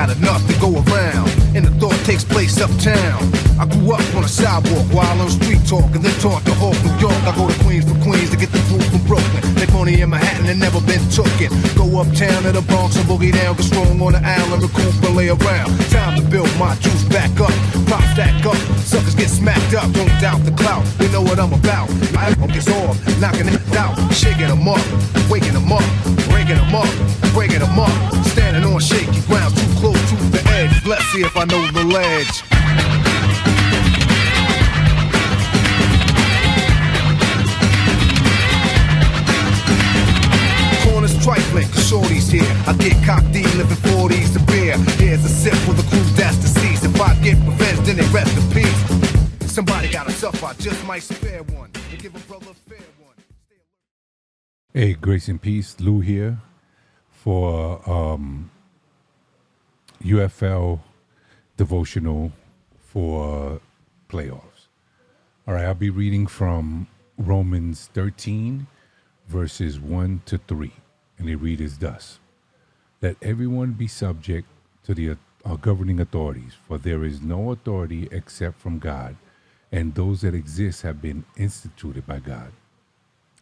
got enough to go around, and the thought takes place uptown. I grew up on a sidewalk while on street talk, and then taught to Hawk, New York. I go to Queens for Queens to get the food from Brooklyn. Make money in Manhattan and never been tooken. Go uptown to the Bronx and boogie down, get strong on the island, recoup and lay around. Time to build my juice back up, pop stack up, suckers get smacked up. Don't doubt the clout, they know what I'm about. I focus off, knocking it out, shaking them up, waking them up, breaking them up, breaking them up. Standing on shaky ground, too close to the edge. Let's see if I know the ledge. Corners trifling, cause shorty's here. I get cocked in, living 40s to beer. Here's a sip for the crew that's deceased. If I get revenge, then they rest in peace. Somebody gotta suffer, I just might spare one and give a brother a fair one. Hey, grace and peace, Lou here for UFL devotional for playoffs. All right, I'll be reading from Romans 13, verses 1 to 3, and they read as thus. Let everyone be subject to the governing authorities, for there is no authority except from God, and those that exist have been instituted by God.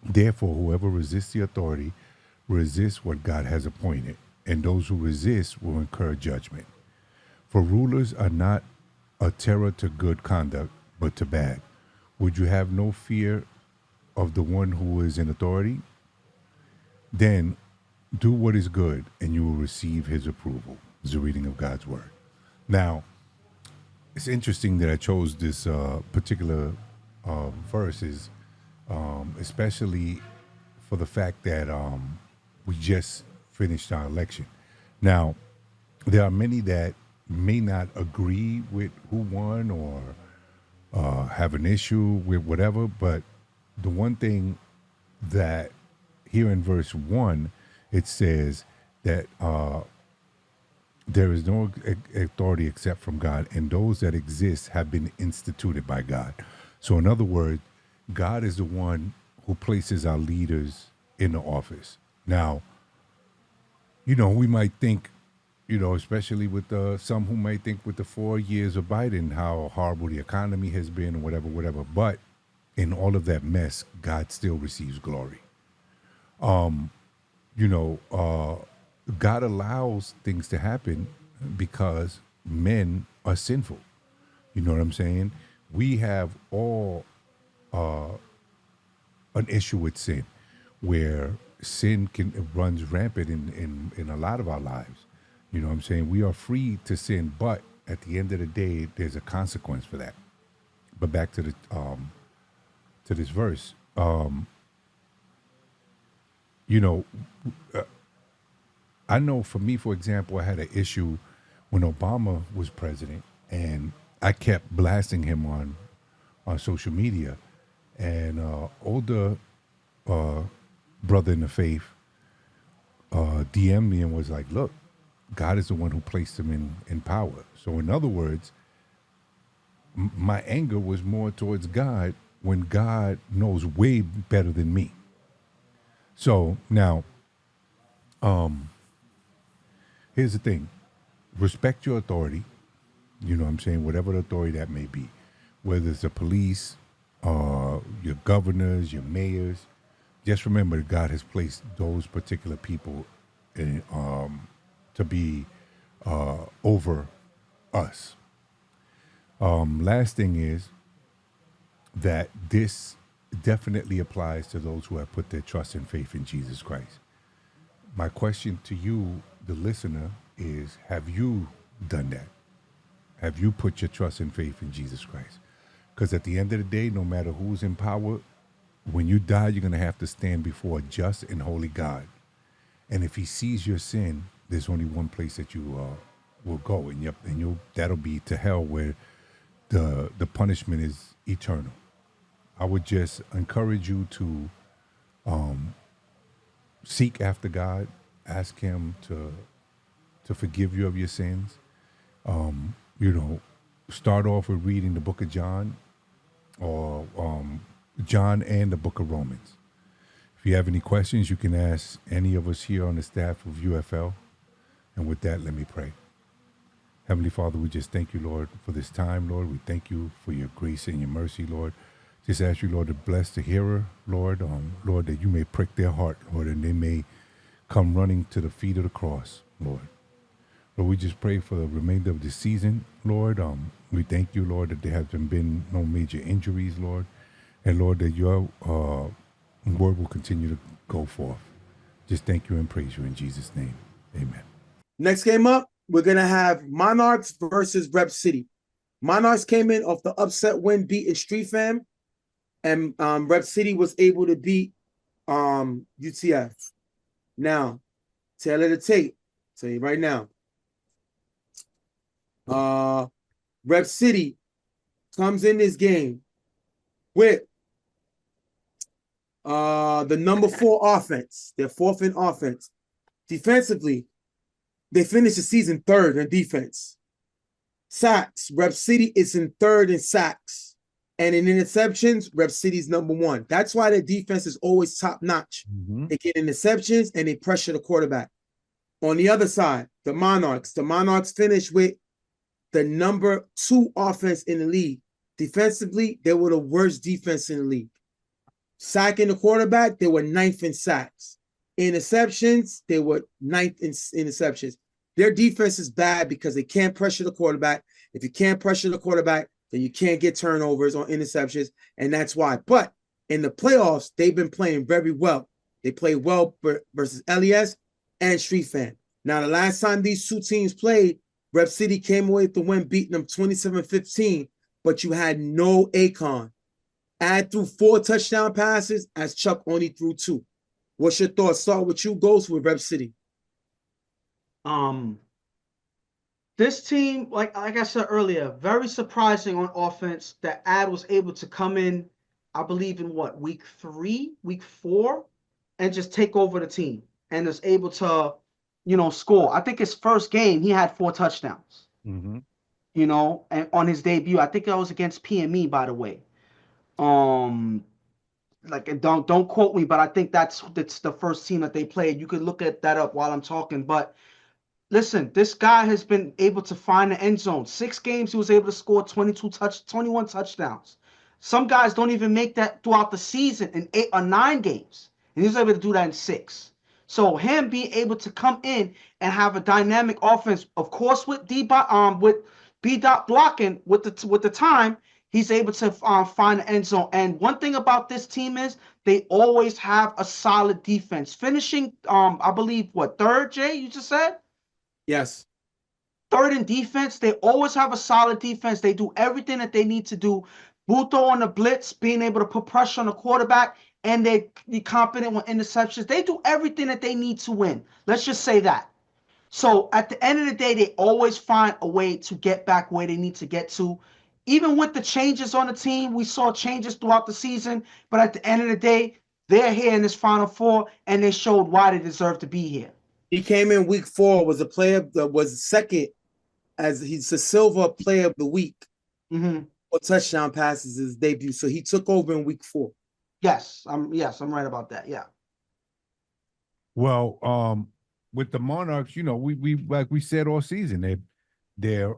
Therefore, whoever resists the authority resists what God has appointed, and those who resist will incur judgment. For rulers are not a terror to good conduct, but to bad. Would you have no fear of the one who is in authority? Then do what is good, and you will receive his approval. Is the reading of God's word. Now, it's interesting that I chose this particular verses, especially for the fact that we just finished our election. Now, there are many that may not agree with who won or have an issue with whatever, but the one thing that here in verse 1, it says that there is no authority except from God, and those that exist have been instituted by God. So in other words, God is the one who places our leaders in the office. Now, we might think, especially with some who might think with the 4 years of Biden, how horrible the economy has been, or whatever. But in all of that mess, God still receives glory. God allows things to happen because men are sinful. You know what I'm saying? We have all an issue with sin, where sin runs rampant in a lot of our lives. You know what I'm saying? We are free to sin, but at the end of the day, there's a consequence for that. But back to this verse, I know for me, for example, I had an issue when Obama was president, and I kept blasting him on social media. And older brother in the faith DM'd me and was like, look, God is the one who placed him in power. So in other words, my anger was more towards God when God knows way better than me. So now, here's the thing. Respect your authority. You know what I'm saying? Whatever the authority that may be. Whether it's the police, your governors, your mayors. Just remember that God has placed those particular people to be over us. Last thing is that this definitely applies to those who have put their trust and faith in Jesus Christ. My question to you, the listener, is, have you done that? Have you put your trust and faith in Jesus Christ? Because at the end of the day, no matter who's in power, when you die, you're going to have to stand before a just and holy God. And if he sees your sin, there's only one place that you will go, and that'll be to hell, where the punishment is eternal. I would just encourage you to seek after God, ask him to forgive you of your sins. Start off with reading the book of John, or John and the book of Romans. If you have any questions, you can ask any of us here on the staff of UFL. And with that, let me pray. Heavenly Father, we just thank you, Lord, for this time, Lord. We thank you for your grace and your mercy, Lord. Just ask you, Lord, to bless the hearer, Lord. Lord, that you may prick their heart, Lord, and they may come running to the feet of the cross, Lord. Lord, we just pray for the remainder of the season, Lord. We thank you, Lord, that there hasn't been no major injuries, Lord. And Lord, that your word will continue to go forth. Just thank you and praise you in Jesus' name. Amen. Next game up, we're going to have Monarchs versus Rep City. Monarchs came in off the upset win, beating Street Fam. And Rep City was able to beat UTF. Now, tail of the tape. Tell you right now. Rep City comes in this game with the number 4 offense. They're 4th in offense. Defensively, they finished the season 3rd in defense. Sacks, Rep City is in 3rd in sacks. And in interceptions, Rep City's number 1. That's why their defense is always top notch. Mm-hmm. They get interceptions and they pressure the quarterback. On the other side, the Monarchs finished with the number 2 offense in the league. Defensively, they were the worst defense in the league. Sacking the quarterback, they were 9th in sacks. Interceptions, they were 9th in interceptions. Their defense is bad because they can't pressure the quarterback. If you can't pressure the quarterback, then you can't get turnovers on interceptions, and that's why. But in the playoffs, they've been playing very well. They played well versus LES and Street Fan. Now, the last time these two teams played, Rep City came away with the win, beating them 27-15, but you had no Akon. Add through 4 touchdown passes as Chuck only threw 2. What's your thoughts? Start with you, Ghost, with Rep City. This team, like I said earlier, very surprising on offense that Ad was able to come in, I believe in week 3, week 4, and just take over the team and was able to, score. I think his first game, he had 4 touchdowns, Mm-hmm. And on his debut. I think that was against PME, by the way. Like, don't quote me, but I think that's the first team that they played. You could look at that up while I'm talking, but listen, this guy has been able to find the end zone. 6 games, he was able to score 21 touchdowns. Some guys don't even make that throughout the season in 8 or 9 games, and he was able to do that in 6. So him being able to come in and have a dynamic offense, of course, with B dot blocking with the time, he's able to find the end zone. And one thing about this team is they always have a solid defense, finishing I believe 3rd, Jay, you just said. Yes. 3rd in defense. They always have a solid defense. They do everything that they need to do. Buto on the blitz, being able to put pressure on the quarterback, and they be competent with interceptions. They do everything that they need to win. Let's just say that. So at the end of the day, they always find a way to get back where they need to get to. Even with the changes on the team, we saw changes throughout the season, but at the end of the day, they're here in this Final Four, and they showed why they deserve to be here. He came in week 4, was a player that was second as he's the Silver Player of the Week. Mm-hmm. 4 touchdown passes his debut. So he took over in week 4. Yes, I'm right about that. Yeah. Well, with the Monarchs, we like we said all season, their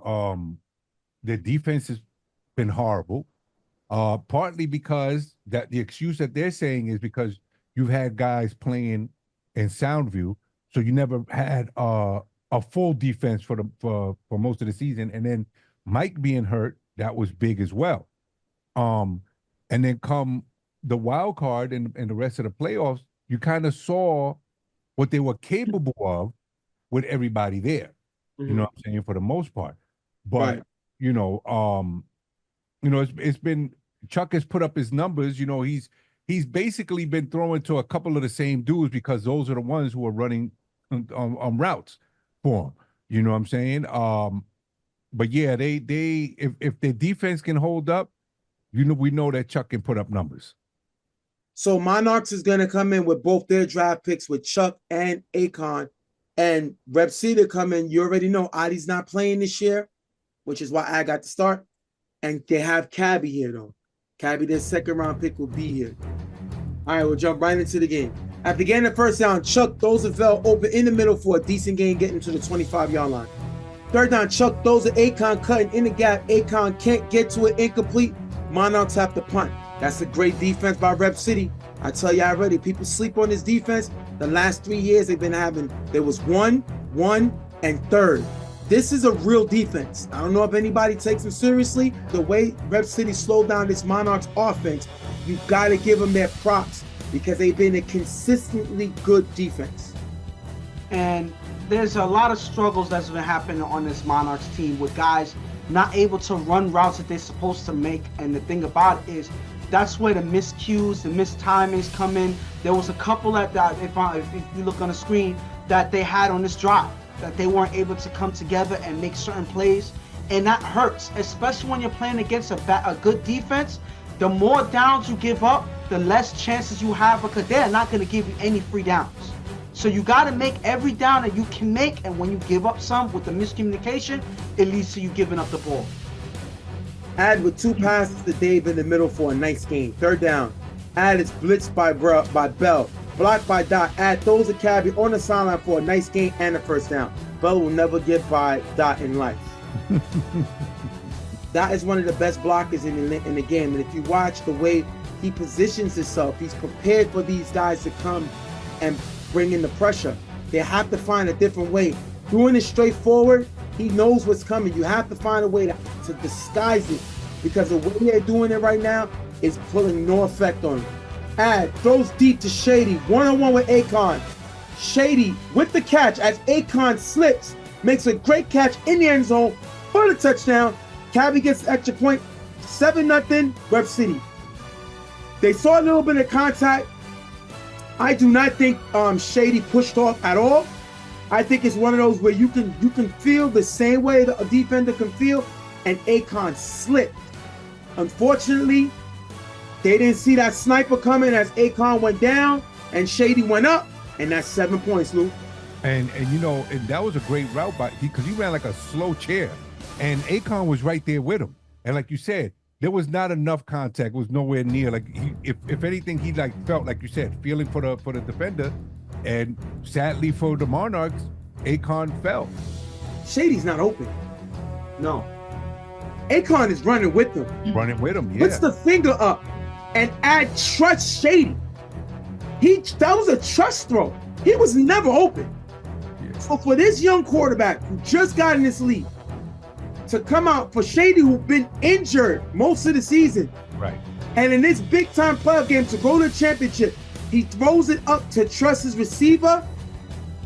defense has been horrible. Partly because that the excuse that they're saying is because you've had guys playing in Soundview, so you never had a full defense for most of the season, and then Mike being hurt, that was big as well. And then come the wild card and the rest of the playoffs, you kind of saw what they were capable of with everybody there. Mm-hmm. You know what I'm saying, for the most part. But right. It's been Chuck has put up his numbers. He's basically been throwing to a couple of the same dudes because those are the ones who are running on routes for him. You know what I'm saying? But yeah, they if their defense can hold up, we know that Chuck can put up numbers. So Monarchs is going to come in with both their draft picks with Chuck and Akon, and Rep City come in. You already know Adi's not playing this year, which is why I got to start. And they have Cabby here, though. Cabby, their 2nd round pick, will be here. All right, we'll jump right into the game. After getting the first down, Chuck throws a fell open in the middle for a decent gain, getting to the 25-yard line. Third down, Chuck throws it. Akon cutting in the gap. Akon can't get to it, incomplete. Monarchs have to punt. That's a great defense by Rep City. I tell you already, people sleep on this defense. The last 3 years they've been having, there was 1, 1, and 3rd. This is a real defense. I don't know if anybody takes them seriously. The way Rep City slowed down this Monarchs offense, you got to give them their props because they've been a consistently good defense. And there's a lot of struggles that's been happening on this Monarchs team with guys not able to run routes that they're supposed to make. And the thing about it is, that's where the miscues, the mistimings come in. There was a couple that if you look on the screen, that they had on this drive, that they weren't able to come together and make certain plays. And that hurts, especially when you're playing against a good defense. The more downs you give up, the less chances you have, because they're not going to give you any free downs. So you got to make every down that you can make, and when you give up some with the miscommunication, it leads to you giving up the ball. Ad with 2 passes to Dave in the middle for a nice game. Third down. Ad is blitzed by Bell. Blocked by Dot. Ad throws a cabbie on the sideline for a nice gain and a first down. Bell will never get by Dot in life. Dot is one of the best blockers in the game. And if you watch the way he positions himself, he's prepared for these guys to come and bring in the pressure. They have to find a different way. Doing it straight forward, he knows what's coming. You have to find a way to disguise it, because the way they're doing it right now is pulling no effect on him. Ad throws deep to Shady, one-on-one with Akon. Shady with the catch as Akon slips, makes a great catch in the end zone for the touchdown. Cabby gets the extra point, 7-0, Rep City. They saw a little bit of contact. I do not think Shady pushed off at all. I think it's one of those where you can feel the same way a defender can feel, and Akon slipped. Unfortunately, they didn't see that sniper coming as Akon went down and Shady went up, and that's 7 points, Lou. And you know, and that was a great route because he ran like a slow chair, and Akon was right there with him. And like you said, there was not enough contact. It was nowhere near. Like if anything, he felt like you said, feeling for the defender, and sadly for the Monarchs, Akon fell. Shady's not open. No. Akon is running with them. Running with him, yeah. Puts the finger up and trusts Shady. That was a trust throw. He was never open. Yeah. So for this young quarterback who just got in this league, to come out for Shady, who's been injured most of the season, right? And in this big-time playoff game to go to the championship, he throws it up to trust his receiver.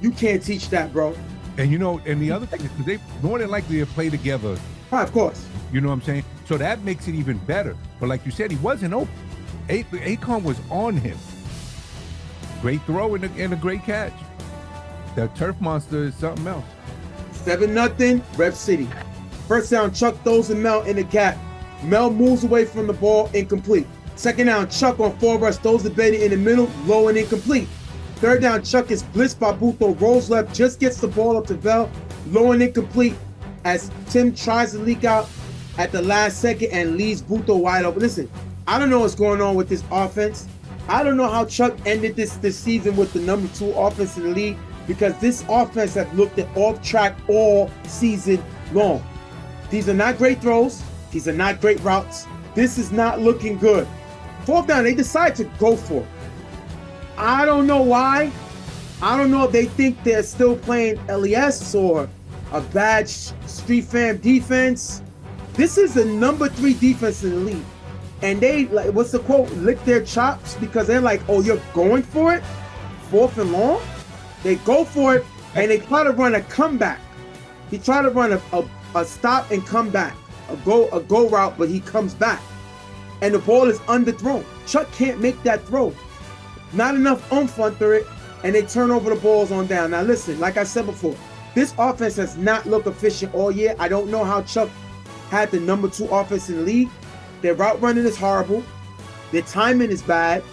You can't teach that, bro. And you know, and the other thing is they more than likely to play together. Of course. You know what I'm saying? So that makes it even better. But like you said, he wasn't open. Akon was on him. Great throw and a great catch. That turf monster is something else. 7-0, Rep City. First down, Chuck throws and Mel in the gap. Mel moves away from the ball, incomplete. Second down, Chuck on 4 rush, throws the Betty in the middle, low and incomplete. Third down, Chuck is blitzed by Buto, rolls left, just gets the ball up to Bell, low and incomplete as Tim tries to leak out at the last second and leaves Buto wide open. Listen, I don't know what's going on with this offense. I don't know how Chuck ended this season with the number 2 offense in the league, because this offense has looked at off track all season long. These are not great throws. These are not great routes. This is not looking good. Fourth down, they decide to go for it. I don't know why. I don't know if they think they're still playing LES or a bad street fam defense. This is the number 3 defense in the league. And they, like, what's the quote? Lick their chops, because they're like, oh, you're going for it? 4th and long? They go for it, and they try to run a comeback. He tried to run a stop and come back, a go route, but he comes back, and the ball is underthrown. Chuck can't make that throw. Not enough oomph under it, and they turn over the balls on down. Now listen, like I said before, this offense has not looked efficient all year. I don't know how Chuck had the number 2 offense in the league. Their route running is horrible. Their timing is bad,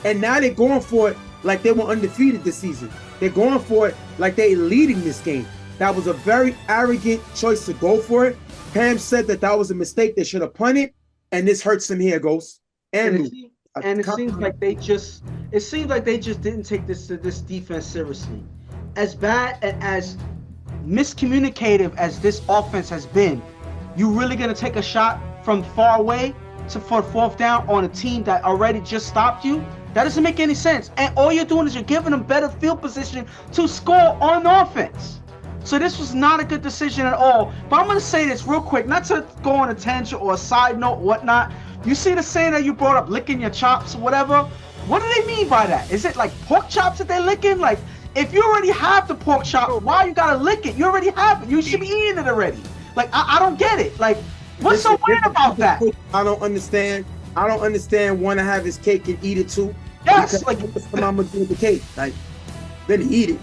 and now they're going for it like they were undefeated this season. They're going for it like they're leading this game. That was a very arrogant choice to go for it. Pam said that was a mistake. They should have punted, and this hurts them here, Ghost. And it seems like they just didn't take this defense seriously. As bad and as miscommunicative as this offense has been, you really gonna take a shot from far away for 4th down on a team that already just stopped you? That doesn't make any sense. And all you're doing is you're giving them better field position to score on offense. So this was not a good decision at all. But I'm gonna say this real quick, not to go on a tangent or a side note or whatnot. You see the saying that you brought up, licking your chops or whatever? What do they mean by that? Is it like pork chops that they're licking? Like, if you already have the pork chop, why you gotta lick it? You already have it. You should be eating it already. Like, I don't get it. Like, what's so weird about that? I don't understand. I don't understand want to have his cake and eat it too. Yes, like what's the mama do with the cake? Like, then eat it.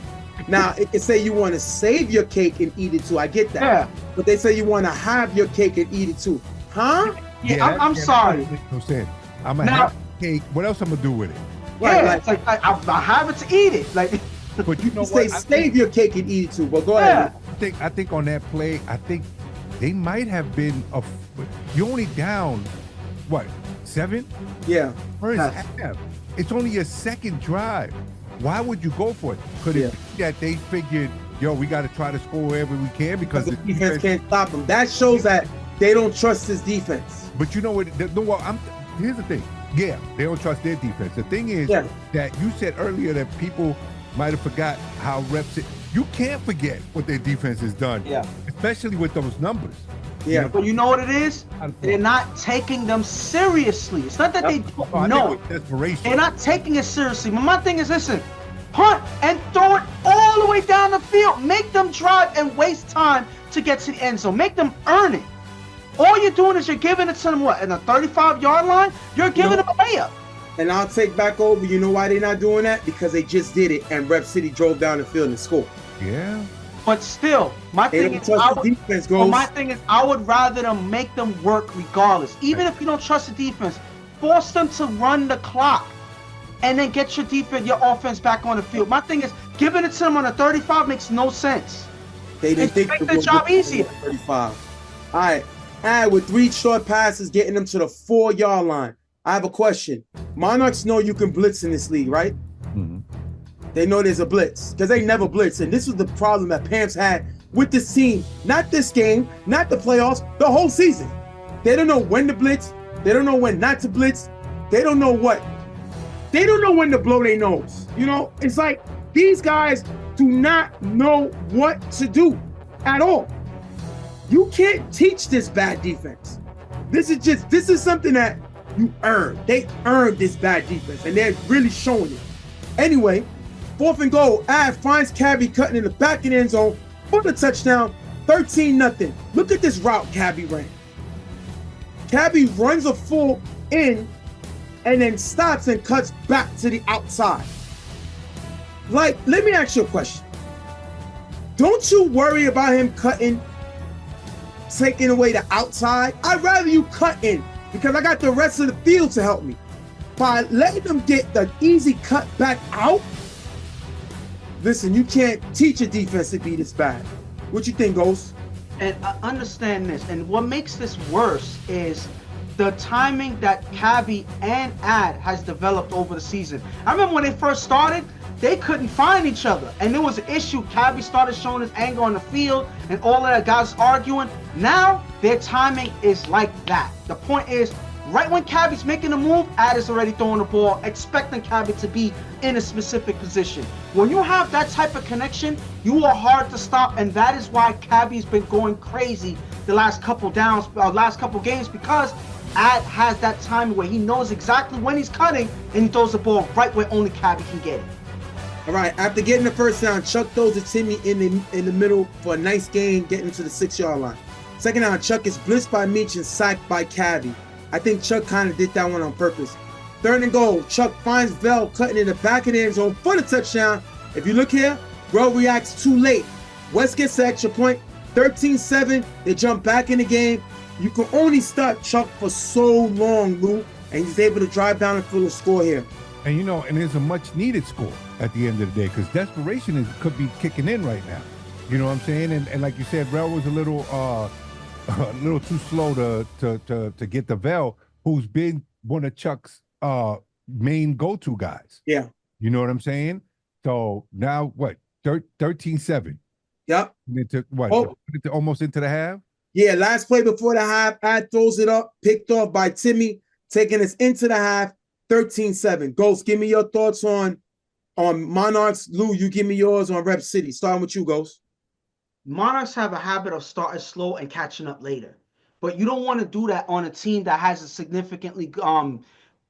Now it can say you want to save your cake and eat it too. I get that. Yeah. But they say you want to have your cake and eat it too. Huh? Yeah, I'm sorry. No sense. I'm gonna have cake. What else I'm gonna do with it? Right, Yeah, it's like I have it to eat it. Like, But you know You what? say save your cake and eat it too. But go ahead. I think on that play, I think they might have been you only down what 7? Yeah. First Yes. half. It's only your second drive. Why would you go for it? Could it be that they figured, yo, we got to try to score wherever we can because the defense can't stop him. That shows that they don't trust his defense. But you know what? Here's the thing. Yeah, they don't trust their defense. The thing is that you said earlier that people might have forgot how reps it. You can't forget what their defense has done. Yeah. Especially with those numbers. Yeah. but you know what it is? They're not taking them seriously. It's not that they don't know. Desperation. They're not taking it seriously. But my thing is, listen, punt and throw it all the way down the field. Make them drive and waste time to get to the end zone. Make them earn it. All you're doing is you're giving it to them, what, in the 35-yard line? You're giving them a layup. And I'll take back over. You know why they're not doing that? Because they just did it and Rep City drove down the field and scored. Yeah. But still, my They thing don't is, trust the defense, goes. I would rather them make them work regardless. Even if you don't trust the defense, force them to run the clock and then get your defense, your offense back on the field. My thing is, giving it to them on a 35 makes no sense. They didn't think make they the were job good easier. 35. All right. And with 3 short passes, getting them to the 4-yard line. I have a question. Monarchs know you can blitz in this league, right? Mm-hmm. They know there's a blitz because they never blitz. And this was the problem that Pam's had with this team. Not this game, not the playoffs, the whole season. They don't know when to blitz. They don't know when not to blitz. They don't know what. They don't know when to blow their nose. You know, it's like these guys do not know what to do at all. You can't teach this bad defense. This is something that you earn. They earned this bad defense, and they're really showing it. Anyway, 4th and goal. Av finds Cabby cutting in the back of the end zone for the touchdown. 13-0. Look at this route Cabby ran. Cabby runs a full in and then stops and cuts back to the outside. Like, let me ask you a question. Don't you worry about him cutting, taking away the outside? I'd rather you cut in because I got the rest of the field to help me. By letting them get the easy cut back out, listen, you can't teach a defense to be this bad. What you think, Ghost? And I understand this. And what makes this worse is the timing that Cabby and Ad has developed over the season. I remember when they first started, they couldn't find each other. And there was an issue. Cabby started showing his anger on the field and all of that guys arguing. Now, their timing is like that. The point is, right when Cabby's making a move, Ad is already throwing the ball, expecting Cabby to be in a specific position. When you have that type of connection, you are hard to stop, and that is why Cabby's been going crazy the last couple games, because Ad has that time where he knows exactly when he's cutting, and he throws the ball right where only Cabby can get it. All right, after getting the first down, Chuck throws it to Timmy in the middle for a nice gain, getting to the 6-yard line. Second down, Chuck is blitzed by Meach and sacked by Cabby. I think Chuck kind of did that one on purpose. 3rd and goal, Chuck finds Bell cutting in the back of the end zone for the touchdown. If you look here, Bell reacts too late. West gets the extra point. 13-7, they jump back in the game. You can only stop Chuck for so long, Lou, and he's able to drive down the field and score here. And you know, and there's a much needed score at the end of the day because desperation could be kicking in right now. You know what I'm saying? And like you said, Rel was a little too slow to get the Vel, who's been one of Chuck's main go-to guys. Yeah. You know what I'm saying? So now what? 13-7. Yep. Into what? Oh, Almost into the half. yeah, last play before the half, Ad throws it up, picked off by Timmy, taking us into the half, 13-7. Ghost, give me your thoughts on Monarchs. Lou, you give me yours on Rep City. Starting with you, Ghost. Monarchs have a habit of starting slow and catching up later. But you don't want to do that on a team that has a significantly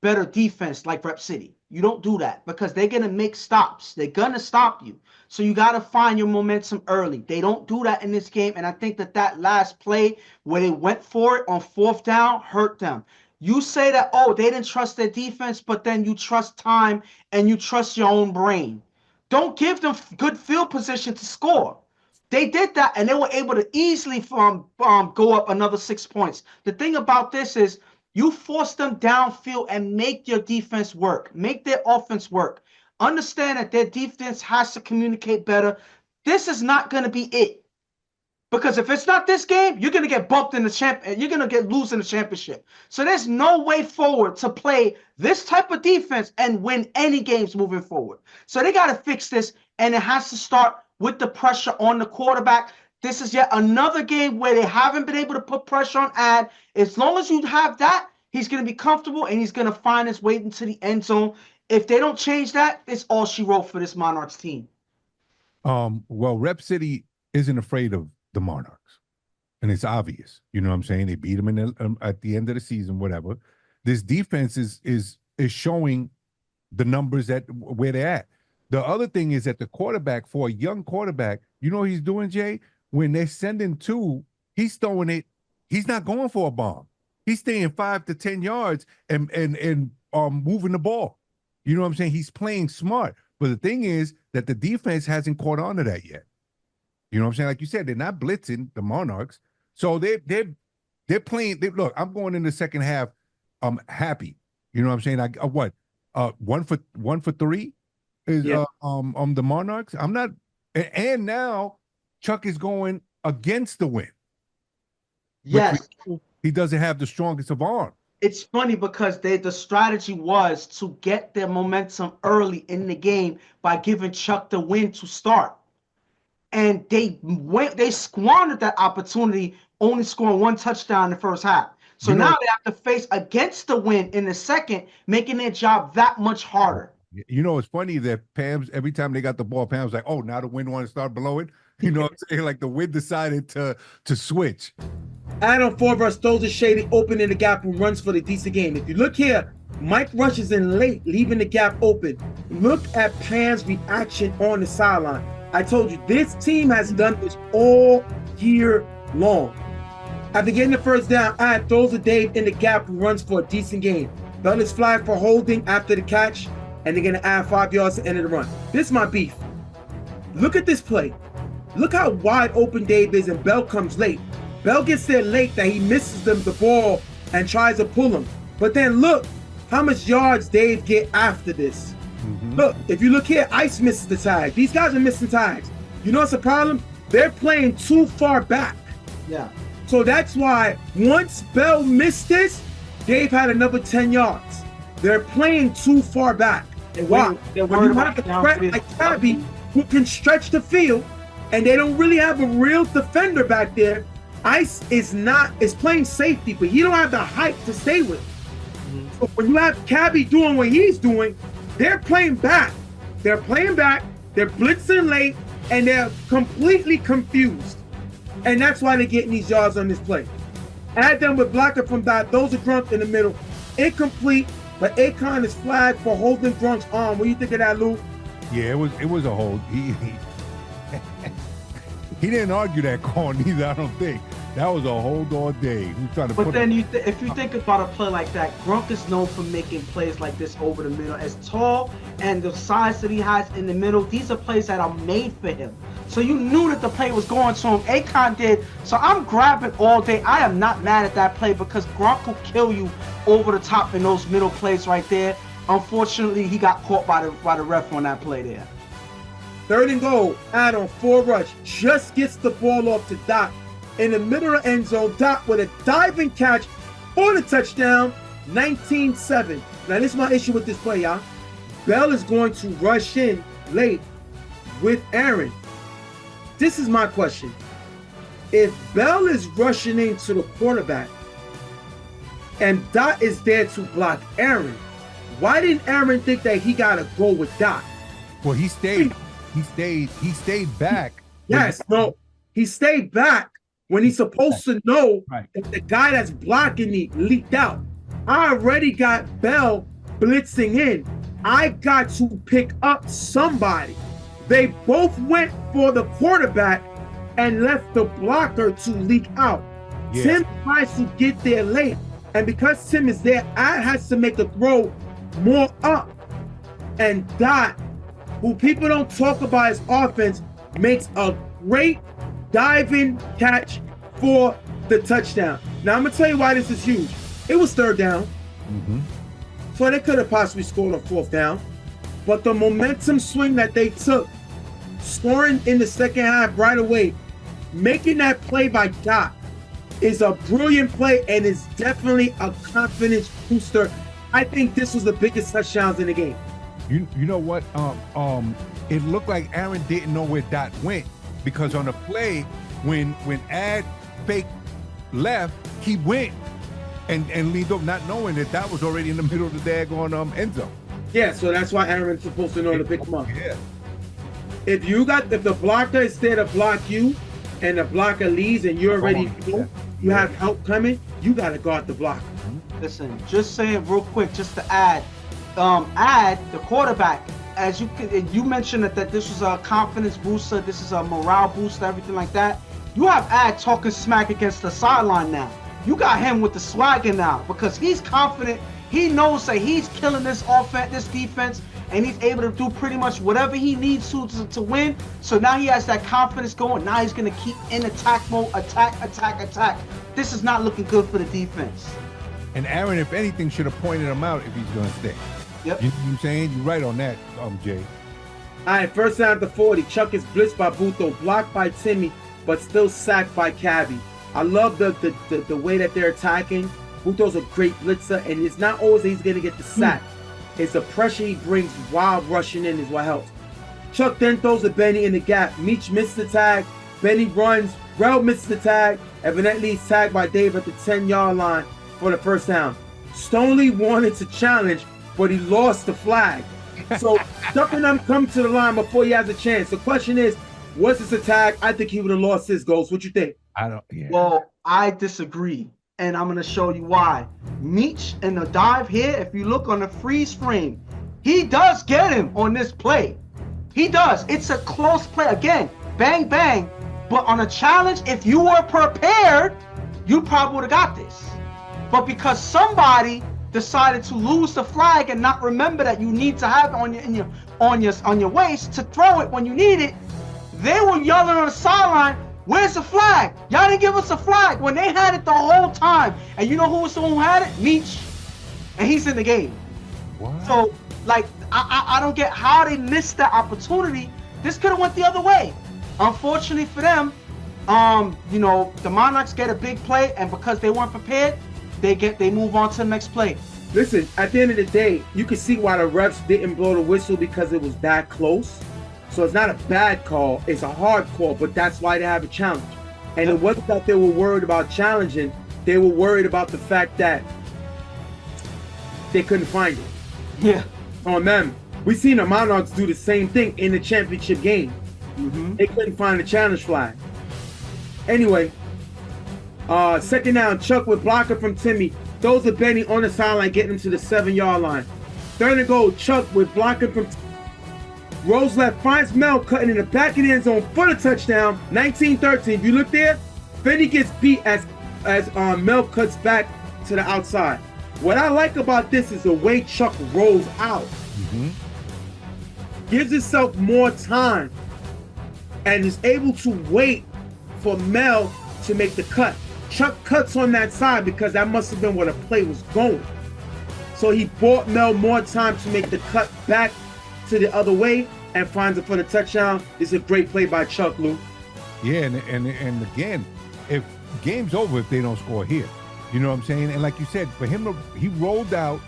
better defense like Rep City. You don't do that because they're going to make stops. They're going to stop you. So you got to find your momentum early. They don't do that in this game. And I think that last play where they went for it on 4th down hurt them. You say that, oh, they didn't trust their defense, but then you trust time and you trust your own brain. Don't give them good field position to score. They did that, and they were able to easily go up another 6 points. The thing about this is you force them downfield and make your defense work. Make their offense work. Understand that their defense has to communicate better. This is not going to be it. Because if it's not this game, you're going to get bumped in the champ. You're going to lose in the championship. So there's no way forward to play this type of defense and win any games moving forward. So they got to fix this, and it has to start with the pressure on the quarterback. This is yet another game where they haven't been able to put pressure on Ad. As long as you have that, he's going to be comfortable, and he's going to find his way into the end zone. If they don't change that, it's all she wrote for this Monarchs team. Well, Rep City isn't afraid of the Monarchs, and it's obvious. You know what I'm saying? They beat them at the end of the season, whatever. This defense is showing the numbers at where they're at. The other thing is that the quarterback, for a young quarterback, you know what he's doing, Jay? When they're sending 2, he's throwing it. He's not going for a bomb. He's staying 5 to 10 yards and moving the ball. You know what I'm saying? He's playing smart. But the thing is that the defense hasn't caught on to that yet. You know what I'm saying? Like you said, they're not blitzing the Monarchs. So they're playing. Look, I'm going in the second half. I'm happy. You know what I'm saying? One for 3 is the Monarchs. I'm not, and now Chuck is going against the wind. Yes. He doesn't have the strongest of arms. It's funny because the strategy was to get their momentum early in the game by giving Chuck the win to start. And they squandered that opportunity, only scoring 1 touchdown in the first half. So now they have to face against the wind in the second, making their job that much harder. You know, it's funny that Pam's, every time they got the ball, Pam's like, oh, now the wind want to start blowing. You know what I'm saying? Like the wind decided to switch. Adam Forverse throws a shady, open in the gap and runs for the decent game. If you look here, Mike rushes in late, leaving the gap open. Look at Pam's reaction on the sideline. I told you, this team has done this all year long. After getting the first down, Ad throws a Dave in the gap and runs for a decent game. Bell is flagged for holding after the catch, and they're going to add 5 yards to end of the run. This is my beef. Look at this play. Look how wide open Dave is, and Bell comes late. Bell gets there late that he misses them the ball and tries to pull him. But then look how much yards Dave get after this. Look, if you look here, Ice misses the tag. These guys are missing tags. You know what's the problem? They're playing too far back. Yeah. So that's why once Bell missed this, Dave had another 10 yards. They're playing too far back. Why? When you have a threat like Tabby who can stretch the field, and they don't really have a real defender back there, Ice is playing safety, but he don't have the height to stay with. So when you have Cabby doing what he's doing, they're playing back. They're blitzing late, and they're completely confused. And that's why they're getting these yards on this play. Add them with blocker from that. Those are Drunk in the middle. Incomplete, but Akon is flagged for holding Drunk's arm. What do you think of that, Lou? Yeah, it was a hold. He didn't argue that call neither, I don't think. That was a hold all day. But then if you think about a play like that, Gronk is known for making plays like this over the middle. As tall and the size that he has in the middle, these are plays that are made for him. So you knew that the play was going to him. Akon did. So I'm grabbing all day. I am not mad at that play because Gronk will kill you over the top in those middle plays right there. Unfortunately, he got caught by the ref on that play there. 3rd and goal, Ad on 4 rush, just gets the ball off to Doc. In the middle of end zone, Doc with a diving catch for the touchdown, 19-7. Now, this is my issue with this play, y'all. Bell is going to rush in late with Aaron. this is my question. If Bell is rushing into the quarterback and Dot is there to block Aaron, why didn't Aaron think that he got to go with Dot? Well, he stayed back. Yes, no, he stayed back when he's supposed to know that the guy that's blocking me leaked out. I already got Bell blitzing in. I got to pick up somebody. They both went for the quarterback and left the blocker to leak out. Yeah. Tim tries to get there late. And because Tim is there, I has to make the throw more up. And Dot, who people don't talk about his offense, makes a great diving catch for the touchdown. Now, I'm going to tell you why this is huge. It was third down. Mm-hmm. So they could have possibly scored on fourth down. But the momentum swing that they took, scoring in the second half right away, making that play by Dot is a brilliant play and is definitely a confidence booster. I think this was the biggest touchdowns in the game. You know what? It looked like Aaron didn't know where Dot went, because on the play, when Ad fake left, he went and leaned up, not knowing that was already in the middle of the daggone end zone. Yeah, so that's why Aaron's supposed to know to pick him up. Yeah. If the blocker is there to block you, and the blocker leaves, and you're already you have help coming, you got to guard the blocker. Listen, just saying real quick, just to add, the quarterback, as you mentioned that this was a confidence booster, this is a morale booster, everything like that. You have Ad talking smack against the sideline now. You got him with the swagger now because he's confident. He knows that he's killing this offense, this defense, and he's able to do pretty much whatever he needs to win. So now he has that confidence going. Now he's going to keep in attack mode, attack. This is not looking good for the defense. And Aaron, if anything, should have pointed him out if he's going to stay. Yep. You know what I'm saying? You're right on that, Jay. All right, first down at the 40. Chuck is blitzed by Buto, blocked by Timmy, but still sacked by Cabby. I love the way that they're attacking. Buto's a great blitzer, and it's not always that he's going to get the sack. It's the pressure he brings while rushing in is what helps. Chuck then throws to Benny in the gap. Meach missed the tag. Benny runs. Rel misses the tag. Evidently, he's tagged by Dave at the 10-yard line for the first down. Stoney wanted to challenge, but he lost the flag. So Chuck and them come to the line before he has a chance. The question is, was this a tag? I think he would have lost his goals. What you think? Well, I disagree, and I'm going to show you why. Meach in the dive here, if you look on the freeze frame, he does get him on this play. He does. It's a close play. Again, bang, bang. But on a challenge, if you were prepared, you probably would have got this. But because somebody decided to lose the flag and not remember that you need to have it on your waist to throw it when you need it, they were yelling on the sideline, "Where's the flag? Y'all didn't give us a flag," when they had it the whole time. And you know who was the one who had it? Meach. And he's in the game. What? So, like, I don't get how they missed that opportunity. This could have went the other way. Unfortunately for them, the Monarchs get a big play, and because they weren't prepared, they move on to the next play. Listen, at the end of the day, you can see why the refs didn't blow the whistle, because it was that close. So it's not a bad call, it's a hard call, but that's why they have a challenge. And it wasn't that they were worried about challenging, they were worried about the fact that they couldn't find it. Yeah. On them. We seen the Monarchs do the same thing in the championship game. Mm-hmm. They couldn't find the challenge flag. Anyway, second down, Chuck with blocker from Timmy. Throws to Benny on the sideline, getting him to the 7-yard line. Third and goal, Chuck with blocker from Rose left, finds Mel cutting in the back of the end zone for the touchdown, 19-13. If you look there, Benny gets beat as Mel cuts back to the outside. What I like about this is the way Chuck rolls out. Mm-hmm. Gives himself more time and is able to wait for Mel to make the cut. Chuck cuts on that side because that must have been where the play was going. So he bought Mel more time to make the cut back to the other way and finds it for the touchdown. It's a great play by Chuck, Lou. Yeah, and again, if game's over if they don't score here. You know what I'm saying? And like you said, for him, he rolled out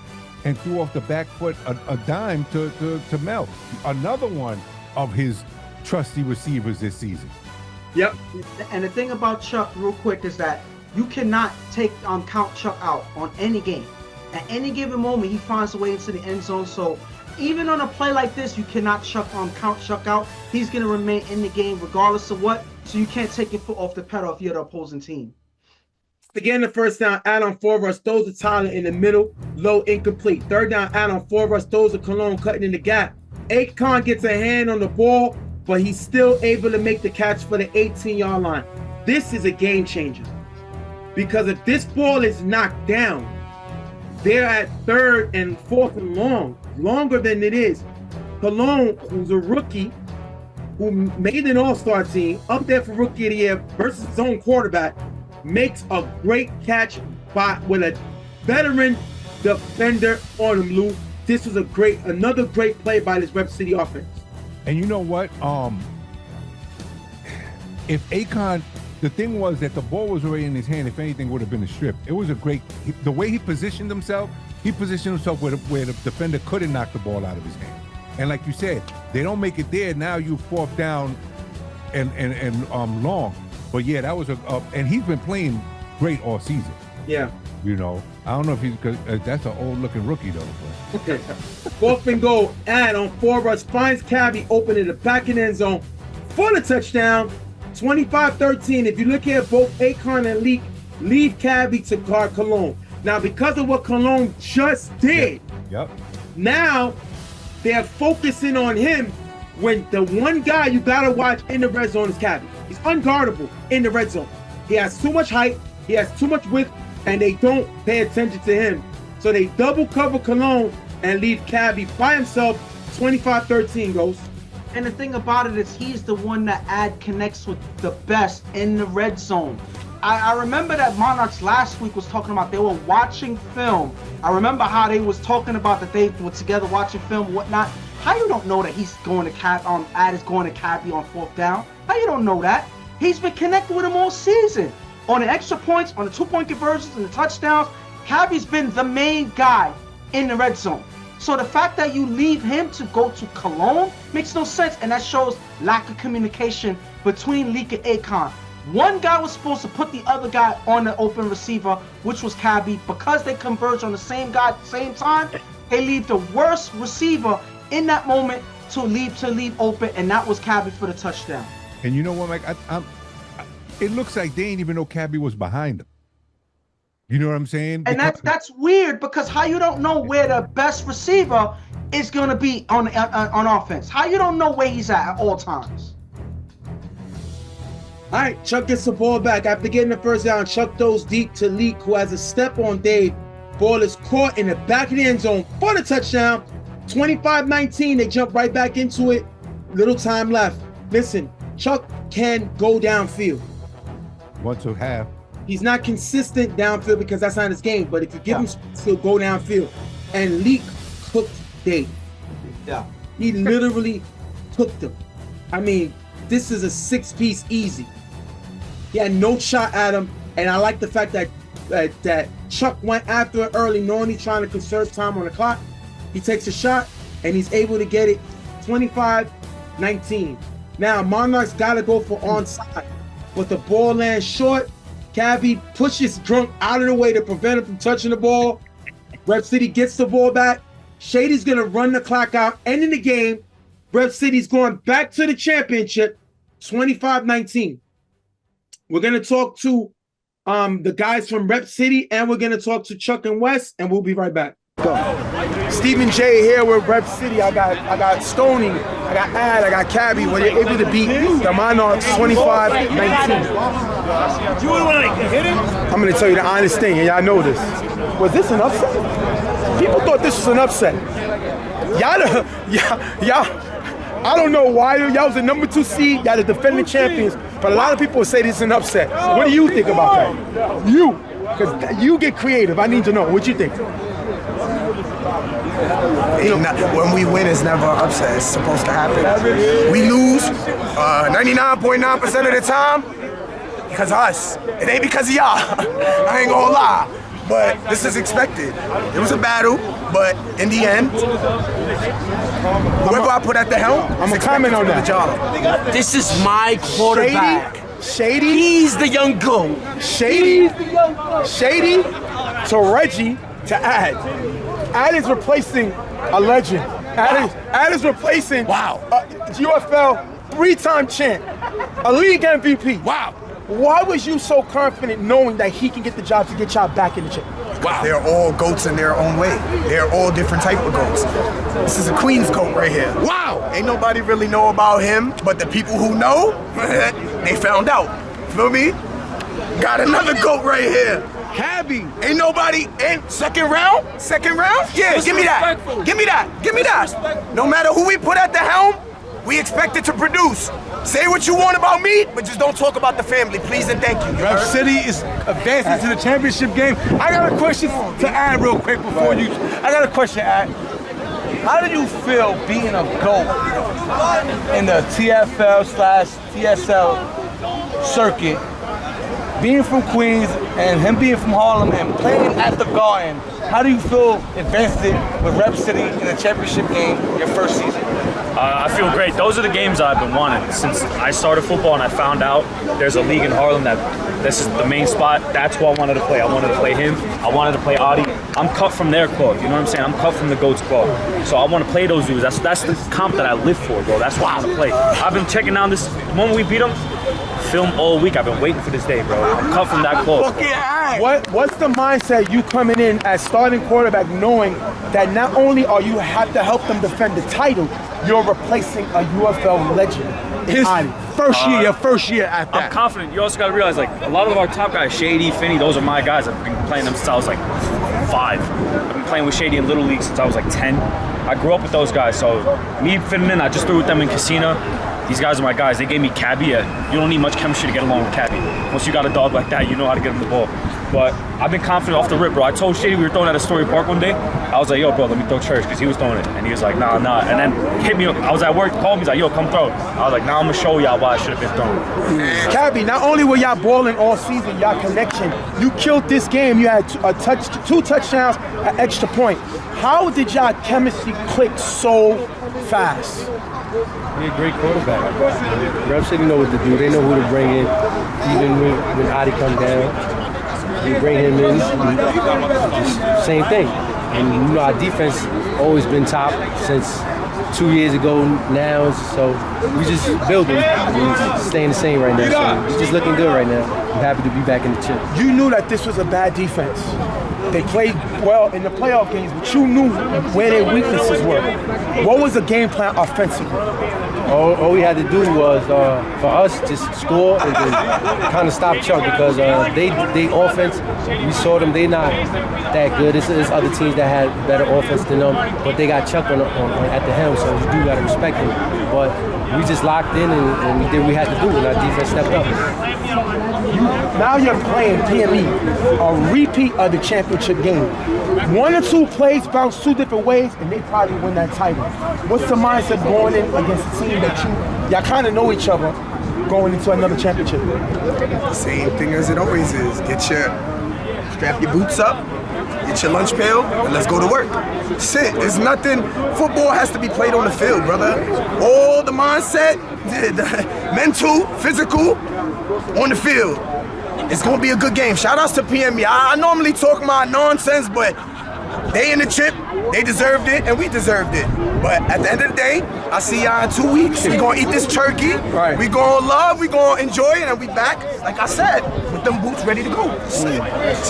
and threw off the back foot a dime to Mel. Another one of his trusty receivers this season. Yep. And the thing about Chuck, real quick, is that you cannot count Chuck out on any game. At any given moment, he finds a way into the end zone. So even on a play like this, you cannot count Chuck out. He's gonna remain in the game regardless of what. So you can't take your foot off the pedal if you're the opposing team. Again, the first down, add-on 4 rush, throws to Tyler in the middle, low, incomplete. Third down, add-on 4 rush, throws to Cologne, cutting in the gap. Akon gets a hand on the ball, but he's still able to make the catch for the 18-yard line. This is a game changer. Because if this ball is knocked down, they're at 3rd and 4th and long, longer than it is. Cologne, who's a rookie, who made an all-star team, up there for Rookie of the Year versus his own quarterback, makes a great catch with a veteran defender on him, Lou. This was another great play by this Rep City offense. And you know what? If Akon, the thing was that the ball was already in his hand. If anything, would have been a strip. It was the way he positioned himself. He positioned himself where the defender couldn't knock the ball out of his hand. And like you said, they don't make it there. Now you 4th down and long. But yeah, that was and he's been playing great all season. Yeah. You know, I don't know if because that's an old looking rookie though. Okay. 4th and goal, add on 4 rush, finds Cabby open in the back end zone for the touchdown. 25-13. If you look at both Akon and Leak, leave Cabby to guard Cologne. Now, because of what Cologne just did, Yep. Now they're focusing on him when the one guy you gotta watch in the red zone is Cabby. He's unguardable in the red zone. He has too much height, he has too much width, and they don't pay attention to him. So they double cover Cologne and leave Cabby by himself. 25-13 goes. And the thing about it is he's the one that connects with the best in the red zone. I remember that Monarchs last week was talking about they were watching film. I remember how they was talking about that they were together watching film, whatnot. How you don't know that he's going to Ad is going to Cabby on 4th down? How you don't know that? He's been connected with him all season. On the extra points, on the 2-point conversions, and the touchdowns, Cabby's been the main guy in the red zone. So the fact that you leave him to go to Cologne makes no sense, and that shows lack of communication between Leak and Akon. One guy was supposed to put the other guy on the open receiver, which was Cabby. Because they converge on the same guy at the same time, they leave the worst receiver in that moment to leave open, and that was Cabby for the touchdown. And you know what, Mike? It looks like they didn't even know Cabby was behind him. You know what I'm saying? And that's weird, because how you don't know where the best receiver is going to be on offense? How you don't know where he's at all times? All right, Chuck gets the ball back. After getting the first down, Chuck throws deep to Leak, who has a step on Dave. Ball is caught in the back of the end zone for the touchdown. 25-19, they jump right back into it. Little time left. Listen, Chuck can go downfield. Once a half. He's not consistent downfield because that's not his game, but if you give him space, he'll go downfield. And Leak cooked Dave. Yeah. He literally cooked him. I mean, this is a 6-piece easy. He had no shot at him, and I like the fact that that Chuck went after it early, knowing he's trying to conserve time on the clock. He takes a shot, and he's able to get it 25-19. Now, Monarchs got to go for onside, but the ball lands short. Cabby pushes Drunk out of the way to prevent him from touching the ball. Rep City gets the ball back. Shady's going to run the clock out, ending the game. Rep City's going back to the championship, 25-19. We're going to talk to the guys from Rep City, and we're going to talk to Chuck and Wes, and we'll be right back. Go. Stephen J here with Rep City. I got Stoney, I got Ad, I got Cabby. Were they able to beat the Monarchs 25-19? You would want to hit him? I'm going to tell you the honest thing, and y'all know this. Was this an upset? People thought this was an upset. Y'all. I don't know why. Y'all was the number 2 seed. Y'all the defending champions. But a lot of people say this is an upset. What do you think about that? You. Because you get creative. I need to know. What you think? When we win, it's never an upset. It's supposed to happen. We lose 99.9% of the time because of us. It ain't because of y'all. I ain't gonna lie. But this is expected. It was a battle, but in the end, whoever I put at the helm, I'm gonna comment on that. Job. This is my quarterback. Shady. He's the young GOAT. Shady to Reggie to Ad. Ad is replacing a legend. Ad is replacing UFL 3-time champ, a league MVP. Wow. Why was you so confident knowing that he can get the job to get y'all back in the chip? Wow. They're all goats in their own way. They're all different type of goats. This is a Queens goat right here. Wow. Ain't nobody really know about him, but the people who know, they found out. Feel me? Got another goat right here. Cabby. Ain't nobody in second round? Yeah, give me that. Give me that. No matter who we put at the helm, we expect it to produce. Say what you want about me, but just don't talk about the family, please and thank you. Rep City is advancing to the championship game. I got a question to Ad real quick before you. I got a question, Ad. How do you feel being a GOAT in the TFL/TSL circuit, being from Queens and him being from Harlem and playing at the Garden? How do you feel invested with Rep City in the championship game your first season? I feel great. Those are the games I've been wanting since I started football, and I found out there's a league in Harlem that this is the main spot. That's who I wanted to play. I wanted to play him. I wanted to play Adi. I'm cut from their cloth. You know what I'm saying? I'm cut from the GOAT's cloth. So I want to play those dudes. That's the comp that I live for, bro. That's what I want to play. I've been checking down this moment we beat them. Film all week. I've been waiting for this day, bro. I'm cut from that cloth. What's the mindset you coming in as starting quarterback knowing that not only are you have to help them defend the title, you're replacing a UFL legend? His first year at that. I'm confident. You also got to realize, like, a lot of our top guys, Shady, Finney, those are my guys. I've been playing them since I was like 5. I've been playing with Shady in Little League since I was like 10. I grew up with those guys, so me fitting in, I just threw with them in Casino. These guys are my guys. They gave me Cabby. You don't need much chemistry to get along with Cabby. Once you got a dog like that, you know how to get him the ball. But I've been confident off the rip, bro. I told Shady we were throwing at Astoria Park one day. I was like, yo, bro, let me throw church, because he was throwing it. And he was like, nah. And then hit me up. I was at work, called me, he's like, yo, come throw. I was like, nah, I'm going to show y'all why I should have been throwing. Cabby, not only were y'all balling all season, y'all connection, you killed this game. You had 2 touchdowns, an extra point. How did y'all chemistry click so fast? He's a great quarterback. Rep City know what to do. They know who to bring in. Even when Adi comes down, we bring him in. Same thing. And you know our defense always been top since 2 years ago now. So we just building. We're staying the same right now. So it's just looking good right now. I'm happy to be back in the chip. You knew that this was a bad defense. They played well in the playoff games, but you knew where their weaknesses were. What was the game plan offensively? All we had to do was, for us, just score and then kind of stop Chuck, because they offense, we saw them, they not that good. There's other teams that had better offense than them, but they got Chuck at the helm, so you do got to respect them. But we just locked in and we did what we had to do, and our defense stepped up. Now you're playing PME, a repeat of the championship game. 1 or 2 plays bounce 2 different ways, and they probably win that title. What's the mindset going in against a team that y'all kind of know each other going into another championship? Same thing as it always is. Strap your boots up, get your lunch pail, and let's go to work. Shit, it's nothing. Football has to be played on the field, brother. All the mindset, the mental, physical, on the field. It's gonna be a good game. Shout outs to PME. I normally talk my nonsense, but they in the chip, they deserved it, and we deserved it. But at the end of the day, I see y'all in 2 weeks. We gonna eat this turkey. Right. We gonna love, we gonna enjoy it, and we back, like I said, with them boots ready to go. It's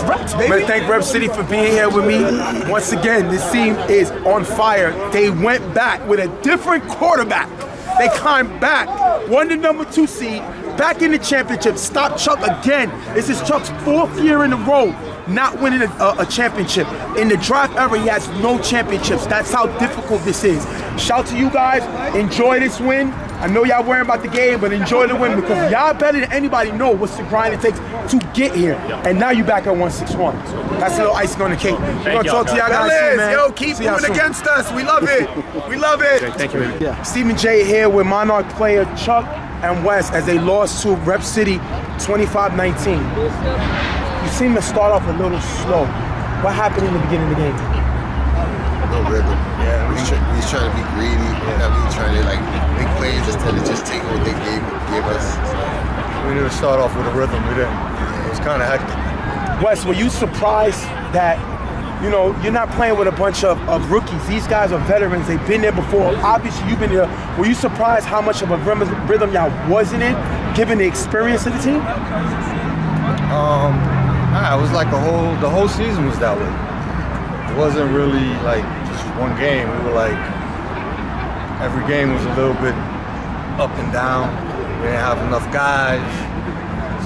reps, baby. I'm gonna thank Rep City for being here with me. Once again, this team is on fire. They went back with a different quarterback. They climbed back, won the number 2 seed, back in the championship, stopped Chuck again. This is Chuck's 4th year in a row not winning a championship. In the draft era, he has no championships. That's how difficult this is. Shout to you guys. Enjoy this win. I know y'all worrying about the game, but enjoy the win, because y'all better than anybody know what's the grind it takes to get here. And now you back at 161. That's a little icing on the cake. We're gonna talk to y'all guys soon, man. Yo, keep moving against us. We love it. We love it. Thank you, baby. Stephen J here with Monarch player Chuck and Wes as they lost to Rep City 25-19. You seem to start off a little slow. What happened in the beginning of the game? No rhythm. Yeah, he's trying to be greedy. Yeah, he's trying to like make plays instead of just taking what they gave us. We need to start off with a rhythm. We didn't. It was kind of hectic. Wes, were you surprised that, you know, you're not playing with a bunch of rookies? These guys are veterans. They've been there before. Obviously, you've been there. Were you surprised how much of a rhythm y'all wasn't in, given the experience of the team? It was like the whole season was that way. It wasn't really like just one game. We were like, every game was a little bit up and down. We didn't have enough guys.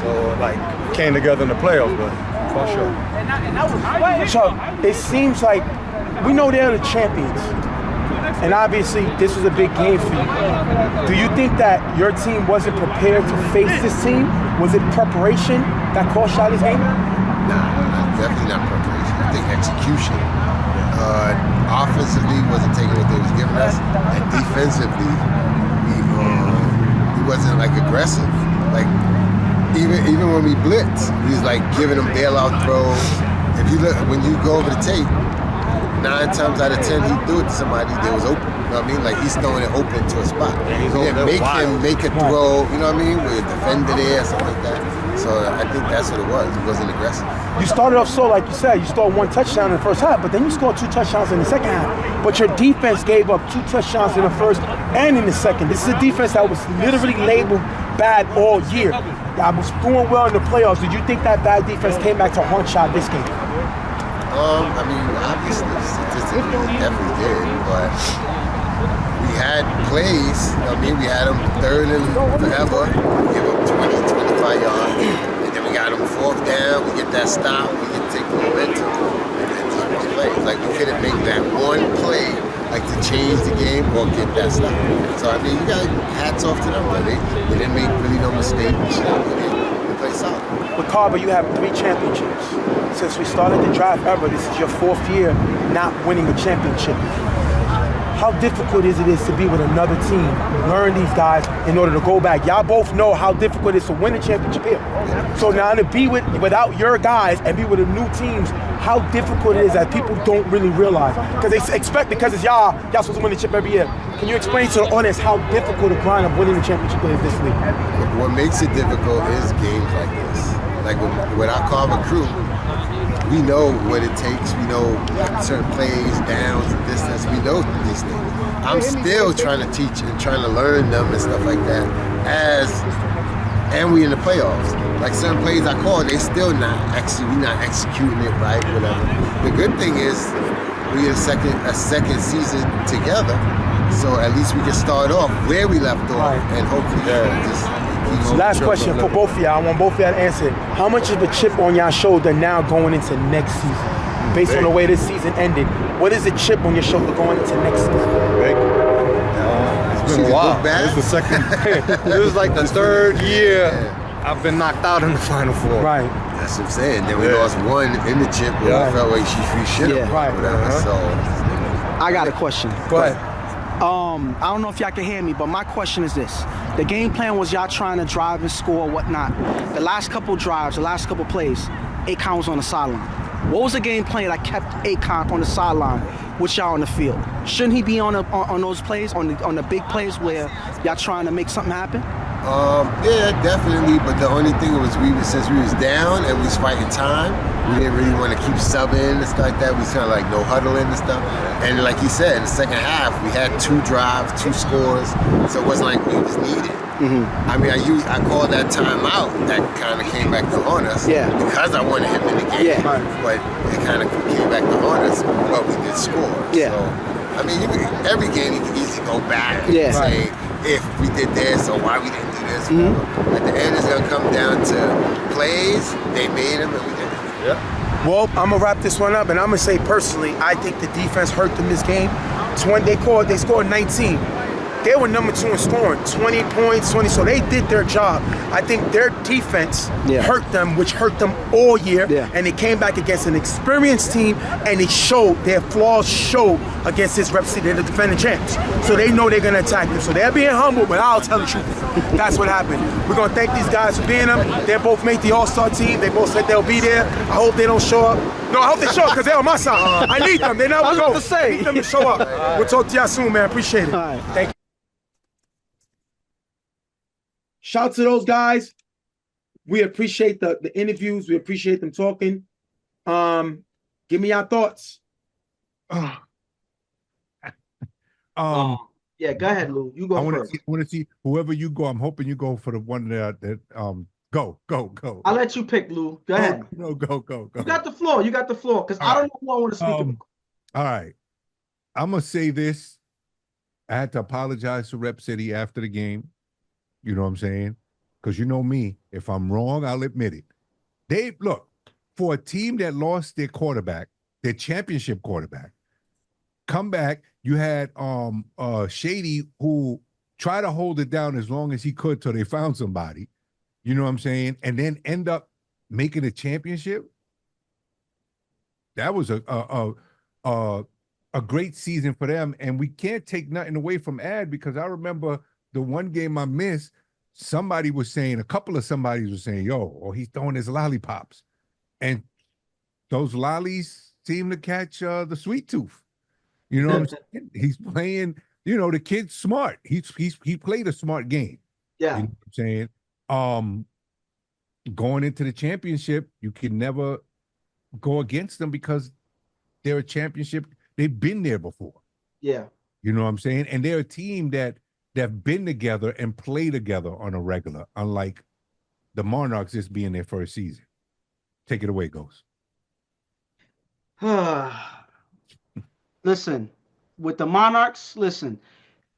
So like, it came together in the playoffs, but for sure. Chuck, it seems like we know they're the champions. And obviously, this was a big game for you. Do you think that your team wasn't prepared to face this team? Was it preparation that cost y'all this game? Nah, definitely not preparation. I think execution. Offensively, wasn't taking what they was giving us, and defensively, we wasn't like aggressive. Like even when we blitz, we was like giving them bailout throws. If you look, when you go over the tape, 9 times out of 10 he threw it to somebody that was open. You know what I mean? Like he's throwing it open to a spot. We didn't make him make a throw. You know what I mean? With a defender there, something like that. So I think that's what it was. It wasn't aggressive. You started off so, like you said, you scored 1 touchdown in the first half, but then you scored 2 touchdowns in the second half. But your defense gave up 2 touchdowns in the first and in the second. This is a defense that was literally labeled bad all year. I was doing well in the playoffs. Did you think that bad defense came back to haunt y'all this game? I mean, obviously, statistically, it definitely did, but we had plays. I mean, we had them third and forever, give up 20, 25 yards, and then we got them 4th down, we get that stop, we can take the momentum, and then just one play. Like, we couldn't make that one play, like, to change the game or get that stop. So, I mean, you got hats off to them, but they didn't make really no mistakes. They played solid. But Carver, you have 3 championships. Since we started the draft ever, this is your 4th year not winning a championship. How difficult is it to be with another team, learn these guys in order to go back? Y'all both know how difficult it is to win a championship here. So now to be without your guys and be with the new teams, how difficult it is that people don't really realize. Because they expect, because it's y'all supposed to win the chip every year. Can you explain to the audience how difficult the grind of winning the championship is this league? What makes it difficult is games like this. Like with our Carver crew, we know what it takes. We know certain plays, downs, and distance. We know these things. I'm still trying to teach and trying to learn them and stuff like that. And we in the playoffs. Like certain plays I call, they still not executing it right, whatever. The good thing is we in a second season together, so at least we can start off where we left off, and hopefully just. Last question for both of y'all. I want both of y'all to answer. How much of a chip on y'all shoulder now going into next season? Based on the way this season ended, what is the chip on your shoulder going into next season? It's been a while. This is the second. This is like the 3rd year I've been knocked out in the Final Four. Right. That's what I'm saying. Then we lost 1 in the chip where we felt like we should have. Right. So I got a question. Go ahead. I don't know if y'all can hear me, but my question is this. The game plan was y'all trying to drive and score, whatnot. The last couple drives, the last couple plays, Akon was on the sideline. What was the game plan that kept Akon on the sideline with y'all on the field? Shouldn't he be on those plays, on the big plays where y'all trying to make something happen? Yeah, definitely. But the only thing was since we was down and we was fighting time, we didn't really want to keep subbing and stuff like that. We was kind of like no huddling and stuff. And like you said, in the second half, we had 2 drives, 2 scores, so it wasn't like we was needed. I mean, I called that timeout. That kind of came back to haunt us. Because I wanted him in the game. But it kind of came back to haunt us. But we did score. So, I mean, every game you can easily go back and say, if we did this or why we didn't do this. At the end, it's going to come down to plays. They made them and we did it. Well, I'm going to wrap this one up, and I'm going to say personally, I think the defense hurt them this game. They scored 19. They were number 2 in scoring, 20 points, 20. So they did their job. I think their defense hurt them, which hurt them all year. And they came back against an experienced team, and it showed, their flaws showed against this Rep City. They're the defending champs. So they know they're going to attack them. So they're being humble, but I'll tell the truth. That's what happened. We're going to thank these guys for being them. They both made the All-Star team. They both said they'll be there. I hope they don't show up. No, I hope they show up because they're on my side. I need them. They never go. I need them to show up. We'll talk to y'all soon, man. Appreciate it. Thank you. Shout out to those guys. We appreciate the interviews. We appreciate them talking. Give me your thoughts. Yeah, go ahead, Lou. You go first. I want to see whoever you go. I'm hoping you go for the one that go. I'll let you pick, Lou. Go ahead. No, go. You got the floor. Because I don't know who I want to speak about. All right. I'm gonna say this. I had to apologize to Rep City after the game. You know what I'm saying? Because you know me, if I'm wrong, I'll admit it. They look for a team that lost their quarterback, their championship quarterback. Come back. You had Shady who tried to hold it down as long as he could till they found somebody. You know what I'm saying? And then end up making a championship. That was a great season for them. And we can't take nothing away from Ad, because I remember the one game I missed, somebody was saying, a couple of somebodies were saying, he's throwing his lollipops. And those lollies seem to catch the sweet tooth. You know what I'm saying? He's playing, the kid's smart. He played a smart game. Yeah. You know what I'm saying? Going into the championship, you can never go against them because they're a championship. They've been there before. Yeah. You know what I'm saying? And they're a team that have been together and play together on a regular, unlike the Monarchs just being their first season. Take it away, Ghost. Listen, with the Monarchs,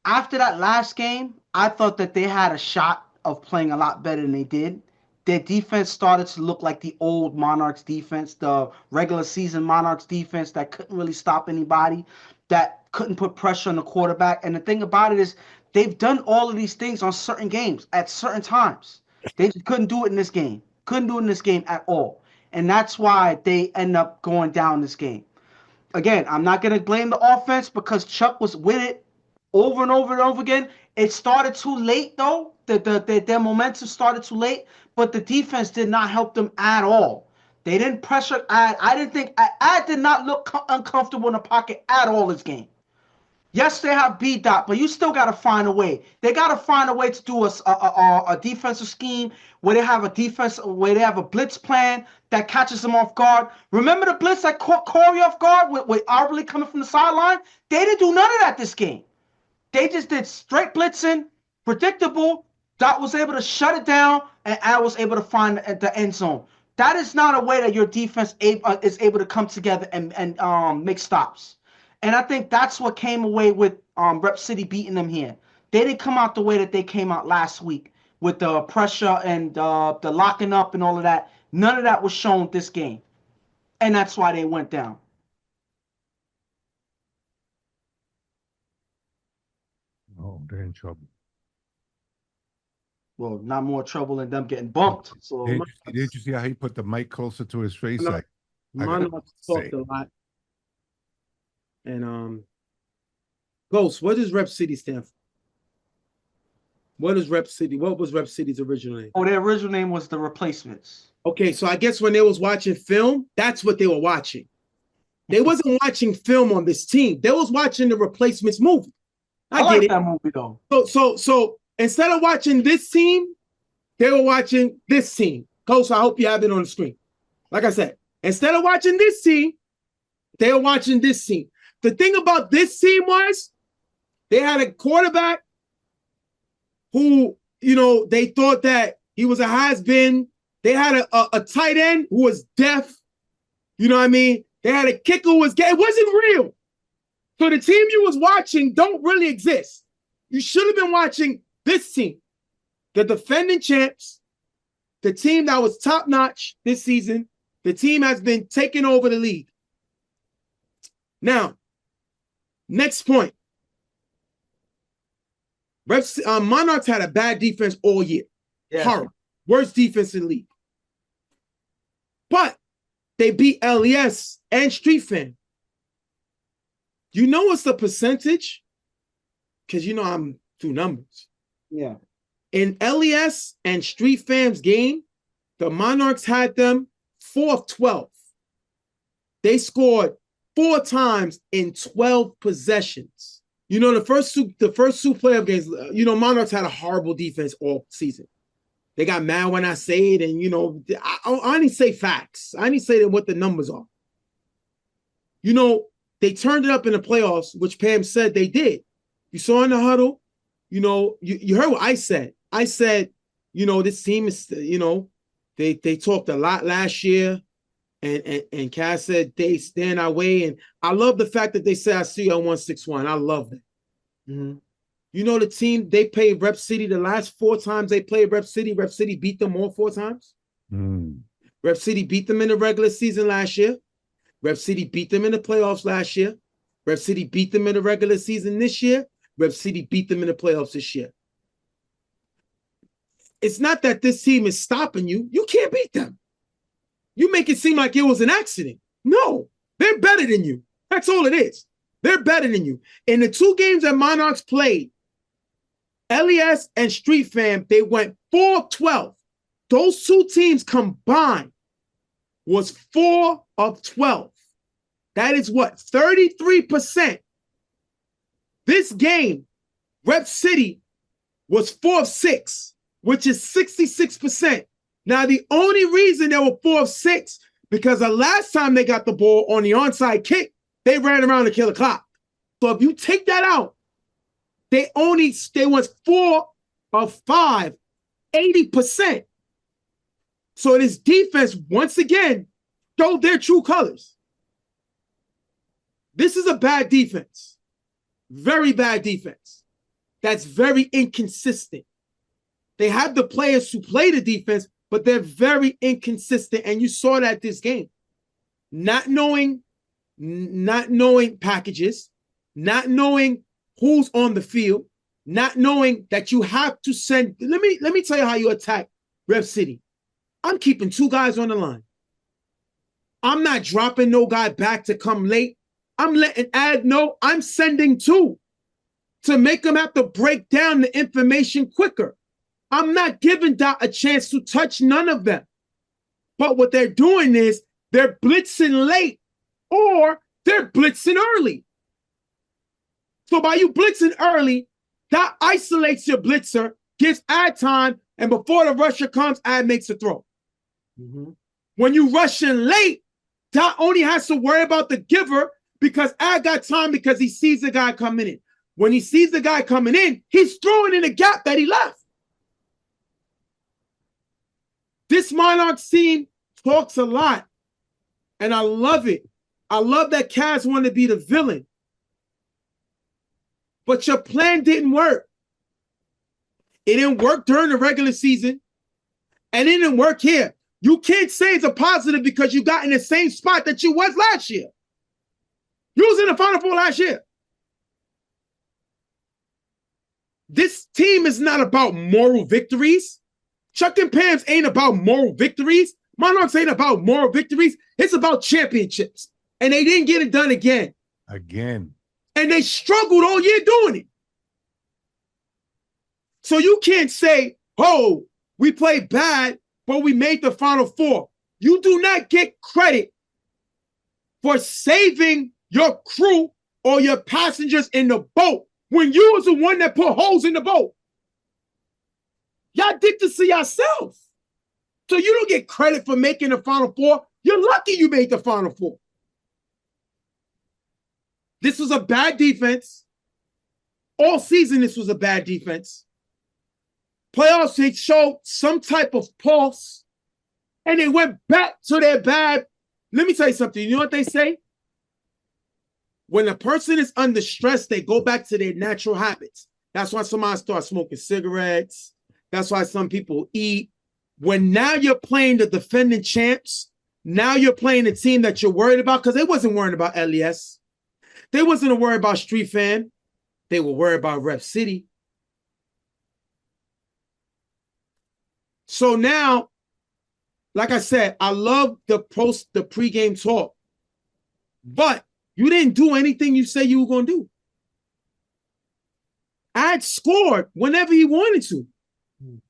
after that last game, I thought that they had a shot of playing a lot better than they did. Their defense started to look like the old Monarchs defense, the regular season Monarchs defense that couldn't really stop anybody, that couldn't put pressure on the quarterback. And the thing about it is they've done all of these things on certain games at certain times. They just couldn't do it in this game. Couldn't do it in this game at all. And that's why they end up going down this game. Again, I'm not going to blame the offense because Chuck was with it over and over and over again. It started too late, though. Their momentum started too late, but the defense did not help them at all. They didn't pressure Ad. I didn't think Ad did not look uncomfortable in the pocket at all this game. Yes, they have B-Dot, but you still got to find a way. They got to find a way to do a defensive scheme where they have a blitz plan that catches them off guard. Remember the blitz that caught Corey off guard with Arbley coming from the sideline? They didn't do none of that this game. They just did straight blitzing, predictable. Dot was able to shut it down, and Ad was able to find the end zone. That is not a way that your defense is able to come together and make stops. And I think that's what came away with Rep City beating them here. They didn't come out the way that they came out last week with the pressure and the locking up and all of that. None of that was shown this game. And that's why they went down. Oh, they're in trouble. Well, not more trouble than them getting bumped. So did you see how he put the mic closer to his face? Monarchs talked a lot. And Ghost, what does Rep City stand for? What was Rep City's original name? Oh, their original name was the Replacements. Okay, so I guess when they was watching film, that's what they were watching. They wasn't watching film on this team. They was watching the Replacements movie. I like get it. That movie though. So instead of watching this team, they were watching this team. Ghost, I hope you have it on the screen. Like I said, instead of watching this team, they were watching this team. The thing about this team was they had a quarterback who, they thought that he was a has-been. They had a tight end who was deaf. You know what I mean? They had a kicker who was gay. It wasn't real. So the team you was watching don't really exist. You should have been watching this team, the defending champs, the team that was top-notch this season. The team has been taking over the league. Now, next point. Monarchs had a bad defense all year. Yeah. Horrible. Worst defense in the league. But they beat LES and Street Fan. You know what's the percentage? Because I'm through numbers. Yeah. In LES and Street Fam's game, the Monarchs had them 4 of 12. They scored 4 times in 12 possessions. The first two playoff games, Monarchs had a horrible defense all season. They got mad when I say it, and I only say facts. I only say what the numbers are. They turned it up in the playoffs, which Pam said they did. You saw in the huddle, you heard what I said. I said, this team is, they talked a lot last year, and Cass said they stand our way. And I love the fact that they said, I see you on 161. I love that. Mm-hmm. The team, they played Rep City the last 4 times they played Rep City beat them all 4 times. Rep City beat them in the regular season last year. Rep City beat them in the playoffs last year. Rep City beat them in the regular season this year. Rep City beat them in the playoffs this year. It's not that this team is stopping you. You can't beat them. You make it seem like it was an accident. No, they're better than you. That's all it is. They're better than you. In the 2 games that Monarchs played, LES and Street Fam, they went 4-12. Those 2 teams combined was 4 of 12. That is what? 33%. This game, Rep City was 4 of 6, which is 66%. Now, the only reason they were 4 of 6, because the last time they got the ball on the onside kick, they ran around to kill the clock. So if you take that out, they was 4 of 5, 80%. So this defense, once again, showed their true colors. This is a bad defense. Very bad defense. That's very inconsistent. They have the players who play the defense, but they're very inconsistent. And you saw that this game. Not knowing packages, not knowing who's on the field, not knowing that you have to send. Let me tell you how you attack Rep City. I'm keeping 2 guys on the line. I'm not dropping no guy back to come late. I'm letting Ad know I'm sending 2 to make them have to break down the information quicker. I'm not giving Dot a chance to touch none of them. But what they're doing is they're blitzing late or they're blitzing early. So by you blitzing early, Dot isolates your blitzer, gives Ad time, and before the rusher comes, Ad makes a throw. Mm-hmm. When you rush in late, Dot only has to worry about the giver because Ad got time because he sees the guy coming in. When he sees the guy coming in, he's throwing in a gap that he left. This Monarchs team talks a lot, and I love it. I love that Kaz wanted to be the villain. But your plan didn't work. It didn't work during the regular season, and it didn't work here. You can't say it's a positive because you got in the same spot that you was last year. You was in the Final Four last year. This team is not about moral victories. Chuck and Pam's ain't about moral victories. Monarchs ain't about moral victories. It's about championships. And they didn't get it done again. Again. And they struggled all year doing it. So you can't say, oh, we played bad, but we made the Final Four. You do not get credit for saving your crew or your passengers in the boat when you was the one that put holes in the boat. Y'all did this to yourself. So you don't get credit for making the Final Four. You're lucky you made the Final Four. This was a bad defense. All season, this was a bad defense. Playoffs, they showed some type of pulse, and they went back to their bad. Let me tell you something. You know what they say? When a person is under stress, they go back to their natural habits. That's why somebody starts smoking cigarettes. That's why some people eat. When now you're playing the defending champs, now you're playing the team that you're worried about, because they wasn't worried about LES. They wasn't worried about Street Fan. They were worried about Rep City. So now, like I said, I love the pregame talk, but you didn't do anything you said you were going to do. Ad scored whenever he wanted to.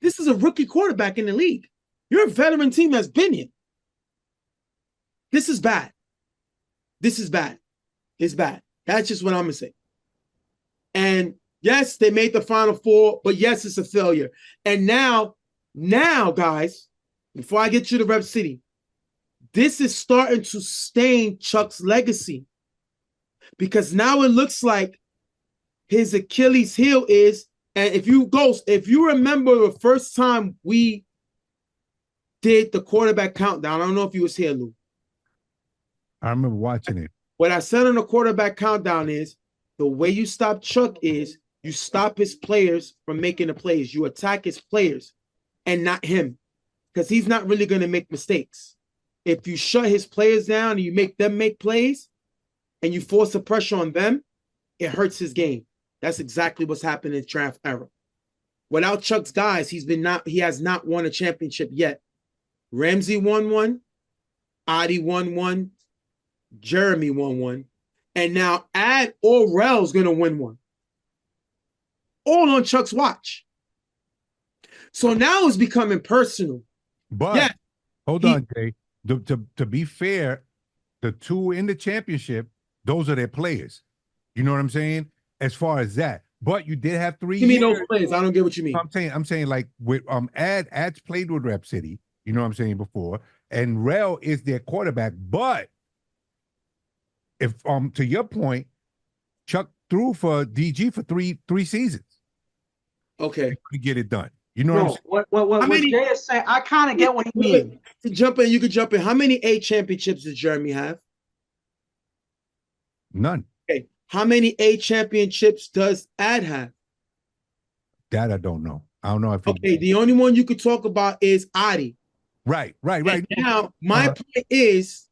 This is a rookie quarterback in the league. You're a veteran team that's been here. This is bad. This is bad. It's bad. That's just what I'm going to say. And yes, they made the Final Four, but yes, it's a failure. And now Now, guys, before I get you to Rep City, this is starting to stain Chuck's legacy because now it looks like his Achilles heel is, and if you remember the first time we did the quarterback countdown, I don't know if you was here, Lou. I remember watching it. What I said on the quarterback countdown is the way you stop Chuck is you stop his players from making the plays. You attack his players and not him because he's not really going to make mistakes. If you shut his players down and you make them make plays and you force the pressure on them, it hurts his game. That's exactly what's happened in draft era. Without Chuck's guys, he has not won a championship yet. Ramsey won one, Adi won one, Jeremy won one, and now Ad or Rel's going to win one. All on Chuck's watch. So now it's becoming personal. But yeah, hold on, Jay. To be fair, the two in the championship, those are their players. You know what I'm saying? As far as that. But you did have 3 You mean years. those players? I don't get what you mean. I'm saying like with Ad's played with Rep City, you know what I'm saying, before, and Rel is their quarterback. But if to your point, Chuck threw for DG for three seasons. Okay. To get it done. You know what I'm saying? What Jay is saying, I kind of get what he means. You could jump in. How many A championships does Jeremy have? None. Okay. How many A championships does Ad have? That I don't know. I don't know if okay, the only one you could talk about is Adi. Right. And now, my point is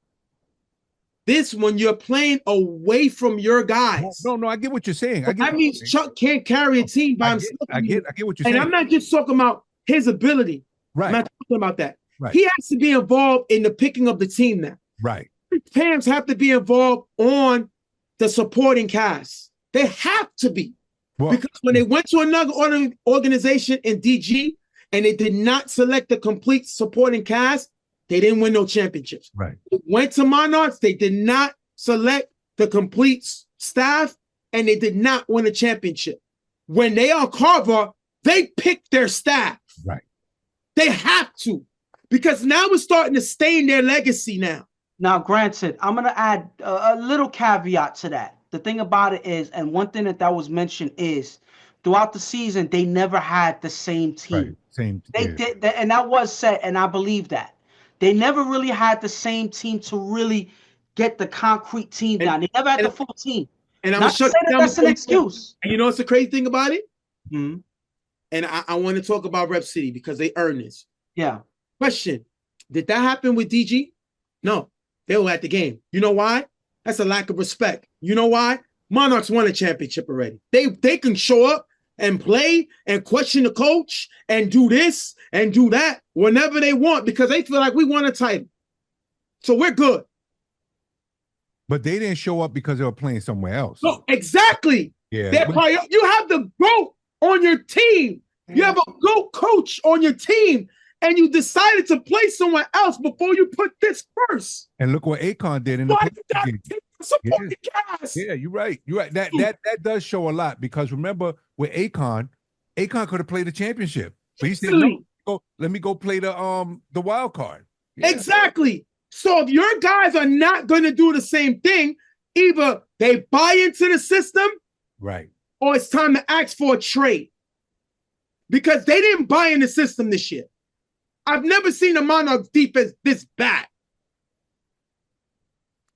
this: when you're playing away from your guys. No, I get what you're saying. That means Chuck can't carry a team by himself. I get what you're saying. And I'm not just talking about his ability. Right. I'm not talking about that. Right. He has to be involved in the picking of the team now. Right. Pams have to be involved on the supporting cast. They have to be. Well, because when they went to another organization in DG and they did not select the complete supporting cast, they didn't win no championships. Right. They went to Monarchs, they did not select the complete staff, and they did not win a championship. When they are Carver, they pick their staff. Right. They have to, because now we're starting to stain their legacy now. Now, granted, I'm going to add a little caveat to that. The thing about it is, and one thing that was mentioned is, throughout the season, they never had the same team. Right. Same. They did, and that was said, and I believe that. They never really had the same team to really get the concrete team down. They never had the full team. And I'm not to say that's an excuse. And you know what's the crazy thing about it? Mm-hmm. And I want to talk about Rep City because they earned this. Yeah. Question: did that happen with DG? No, they were at the game. You know why? That's a lack of respect. You know why? Monarchs won a championship already. They can show up and play and question the coach and do this and do that whenever they want because they feel like we won a title. So we're good. But they didn't show up because they were playing somewhere else. No, exactly. Yeah. You have the GOAT on your team. You have a GOAT coach on your team. And you decided to play somewhere else before you put this first. And look what Akon did in the supporting cast. Yeah, you're right. You're right. That does show a lot because remember with Akon could have played the championship. But he said, no, let me go play the wild card. Yeah. Exactly. So if your guys are not going to do the same thing, either they buy into the system, right, or it's time to ask for a trade. Because they didn't buy in the system this year. I've never seen a Monarchs defense this bad.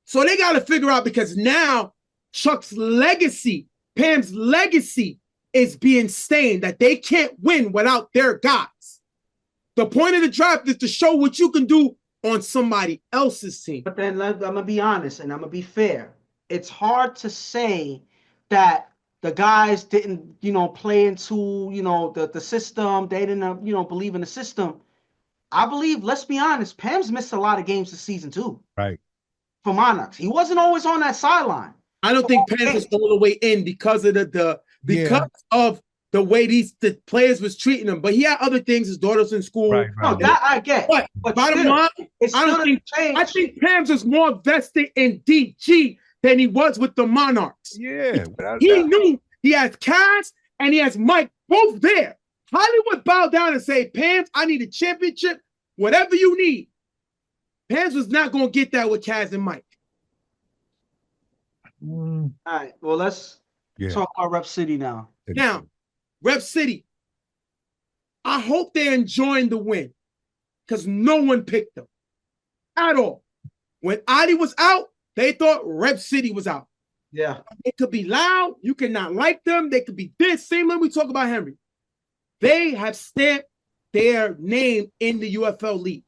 So they got to figure out because now Chuck's legacy, Pam's legacy is being stained that they can't win without their guys. The point of the draft is to show what you can do on somebody else's team. But then I'm going to be honest and I'm going to be fair. It's hard to say that the guys didn't, play into, the system. They didn't, believe in the system. I believe, let's be honest, Pam's missed a lot of games this season too. Right. For Monarchs. He wasn't always on that sideline. I don't think Pam was all the way in because of of the way the players was treating him. But he had other things, his daughter's in school. Right. No, that I get. But bottom line, I think Pam's was more vested in DG than he was with the Monarchs. Yeah. He knew he has Cass and he has Mike both there. Hollywood bowed down and say, Pams, I need a championship, whatever you need. Pams was not going to get that with Kaz and Mike. All right. Well, let's talk about Rep City now. Now, Rep City, I hope they're enjoying the win because no one picked them at all. When Adi was out, they thought Rep City was out. Yeah. It could be loud. You cannot like them. They could be this. Same when we talk about Henry. They have stamped their name in the UFL league.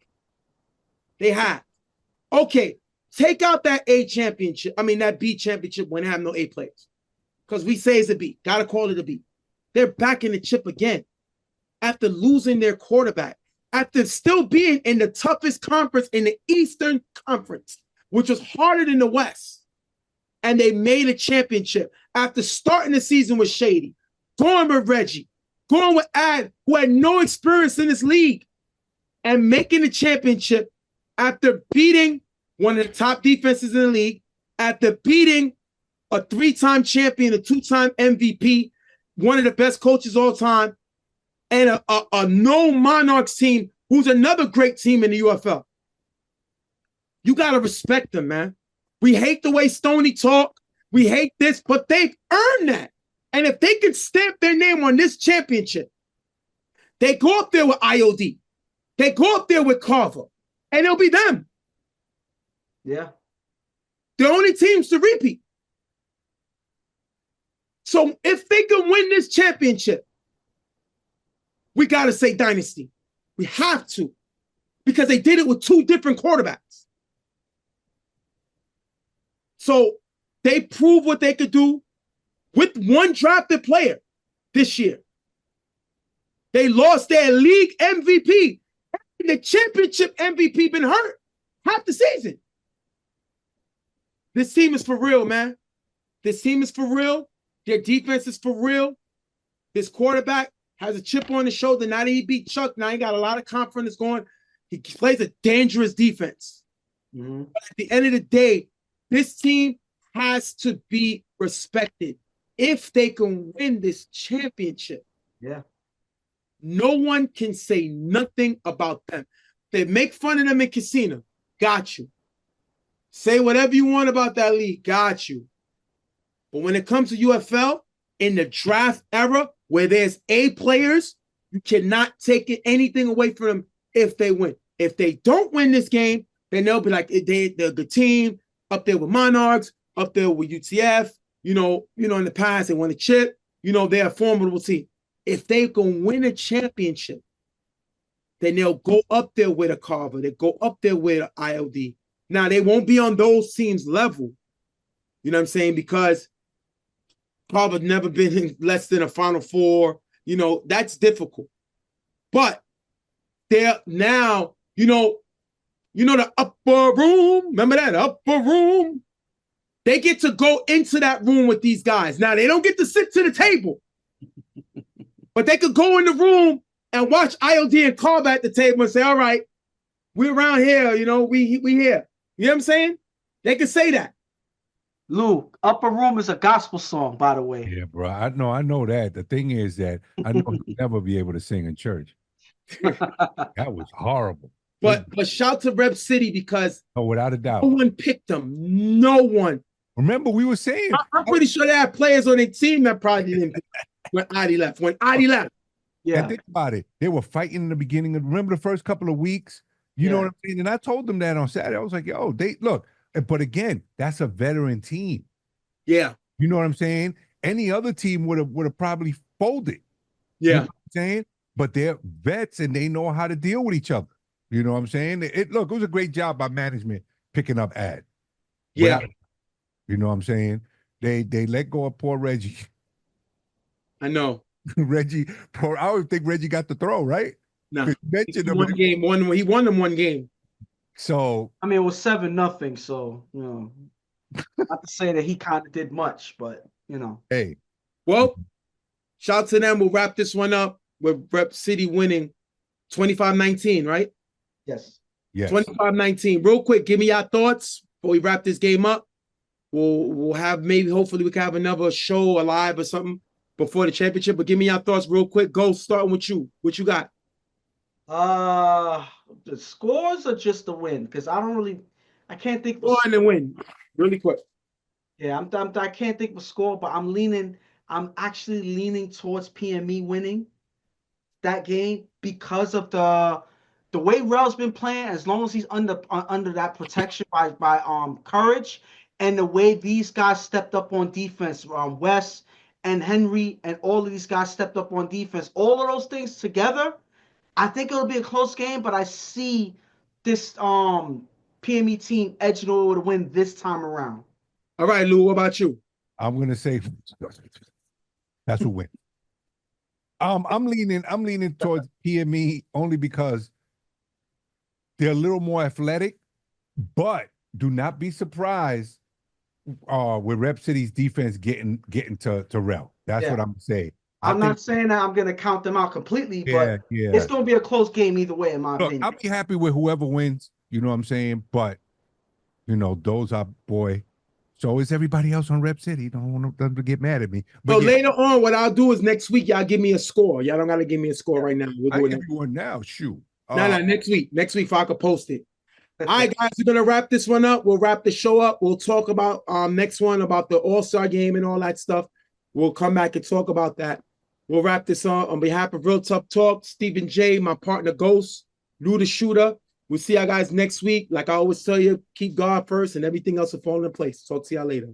They have. Okay, take out that A championship. I mean, that B championship when they have no A players. Because we say it's a B. Got to call it a B. They're back in the chip again after losing their quarterback, after still being in the toughest conference in the Eastern Conference, which was harder than the West. And they made a championship after starting the season with Shady, going with Reggie, going with Ad, who had no experience in this league, and making the championship after beating one of the top defenses in the league, after beating a 3-time champion, a 2-time MVP, one of the best coaches all time, and a no Monarchs team, who's another great team in the UFL. You got to respect them, man. We hate the way Stoney talk. We hate this, but they've earned that. And if they can stamp their name on this championship, they go up there with IOD. They go up there with Carver, and it'll be them. Yeah. The only teams to repeat. So if they can win this championship, we got to say dynasty. We have to, because they did it with 2 different quarterbacks. So they proved what they could do with 1 drafted player this year. They lost their league MVP. The championship MVP been hurt half the season. This team is for real, man. This team is for real. Their defense is for real. This quarterback has a chip on his shoulder. Now that he beat Chuck, now he got a lot of confidence going. He plays a dangerous defense. Mm-hmm. But at the end of the day, this team has to be respected if they can win this championship. Yeah. No one can say nothing about them. They make fun of them in Casino. Got you. Say whatever you want about that league. Got you. But when it comes to UFL, in the draft era, where there's A players, you cannot take anything away from them if they win. If they don't win this game, then they'll be like, they're a good team, up there with Monarchs, up there with UTF. You know, in the past, they won a chip. They're a formidable team. If they can win a championship, then they'll go up there with a Carver. They go up there with an ILD. Now, they won't be on those teams' level. You know what I'm saying? Because Carver's never been in less than a Final Four. That's difficult. But they're now, the upper room. Remember that? Upper room. They get to go into that room with these guys. Now, they don't get to sit to the table. But they could go in the room and watch IOD and Carver at the table and say, all right, we're around here, we here. You know what I'm saying? They could say that. Lou, Upper Room is a gospel song, by the way. Yeah, bro. I know that. The thing is that I know he'll never be able to sing in church. That was horrible. But shout to Rep City because without a doubt, no one picked them. No one. Remember, we were saying. I'm pretty sure they had players on their team that probably didn't pick when Adi left. Yeah. And think about it. They were fighting in the beginning. Remember the first couple of weeks? You know what I'm saying? And I told them that on Saturday. I was like, yo, they look. But again, that's a veteran team. Yeah. You know what I'm saying? Any other team would have probably folded. Yeah. You know what I'm saying? But they're vets and they know how to deal with each other. You know what I'm saying? It was a great job by management picking up Ad. Yeah. You know what I'm saying? They let go of poor Reggie. I know. Reggie, I would think Reggie got the throw, right? No. He won them one game. So I mean, it was 7-0. So not to say that he kind of did much, but Hey, well, shout out to them. We'll wrap this one up with Rep City winning 25-19, right? Yes. 25-19. Real quick, give me your thoughts before we wrap this game up. We'll have hopefully we can have another show or live or something before the championship. But give me your thoughts real quick. Go, starting with you. What you got? The scores are just the win because I can't think. Go on and win, really quick. Yeah, I can't think of a score, but I'm actually leaning towards PME winning that game because of the way Rel's been playing. As long as he's under that protection by Courage, and the way these guys stepped up on defense, Wes and Henry and all of these guys stepped up on defense. All of those things together, I think it'll be a close game, but I see this PME team edging over to win this time around. All right, Lou, what about you? I'm gonna say that's a win. I'm leaning towards PME only because they're a little more athletic, but do not be surprised with Rep City's defense getting to Rel. That's what I'm saying. I'm not saying that I'm going to count them out completely, but yeah. it's going to be a close game either way, in my opinion. I'll be happy with whoever wins. You know what I'm saying? But, those are, boy. So is everybody else on Rep City. Don't want them to get mad at me. But so later on, what I'll do is next week, y'all give me a score. Y'all don't got to give me a score right now. We'll do I give you one now. Shoot. No, next week. Next week, if I could post it. All right, guys, we're going to wrap this one up. We'll wrap the show up. We'll talk about next one, about the All-Star game and all that stuff. We'll come back and talk about that. We'll wrap this on behalf of Real Tough Talk, Stephen J, my partner Ghost, Lou the Shooter. We'll see y'all guys next week. Like I always tell you, keep God first and everything else will fall into place. Talk to y'all later.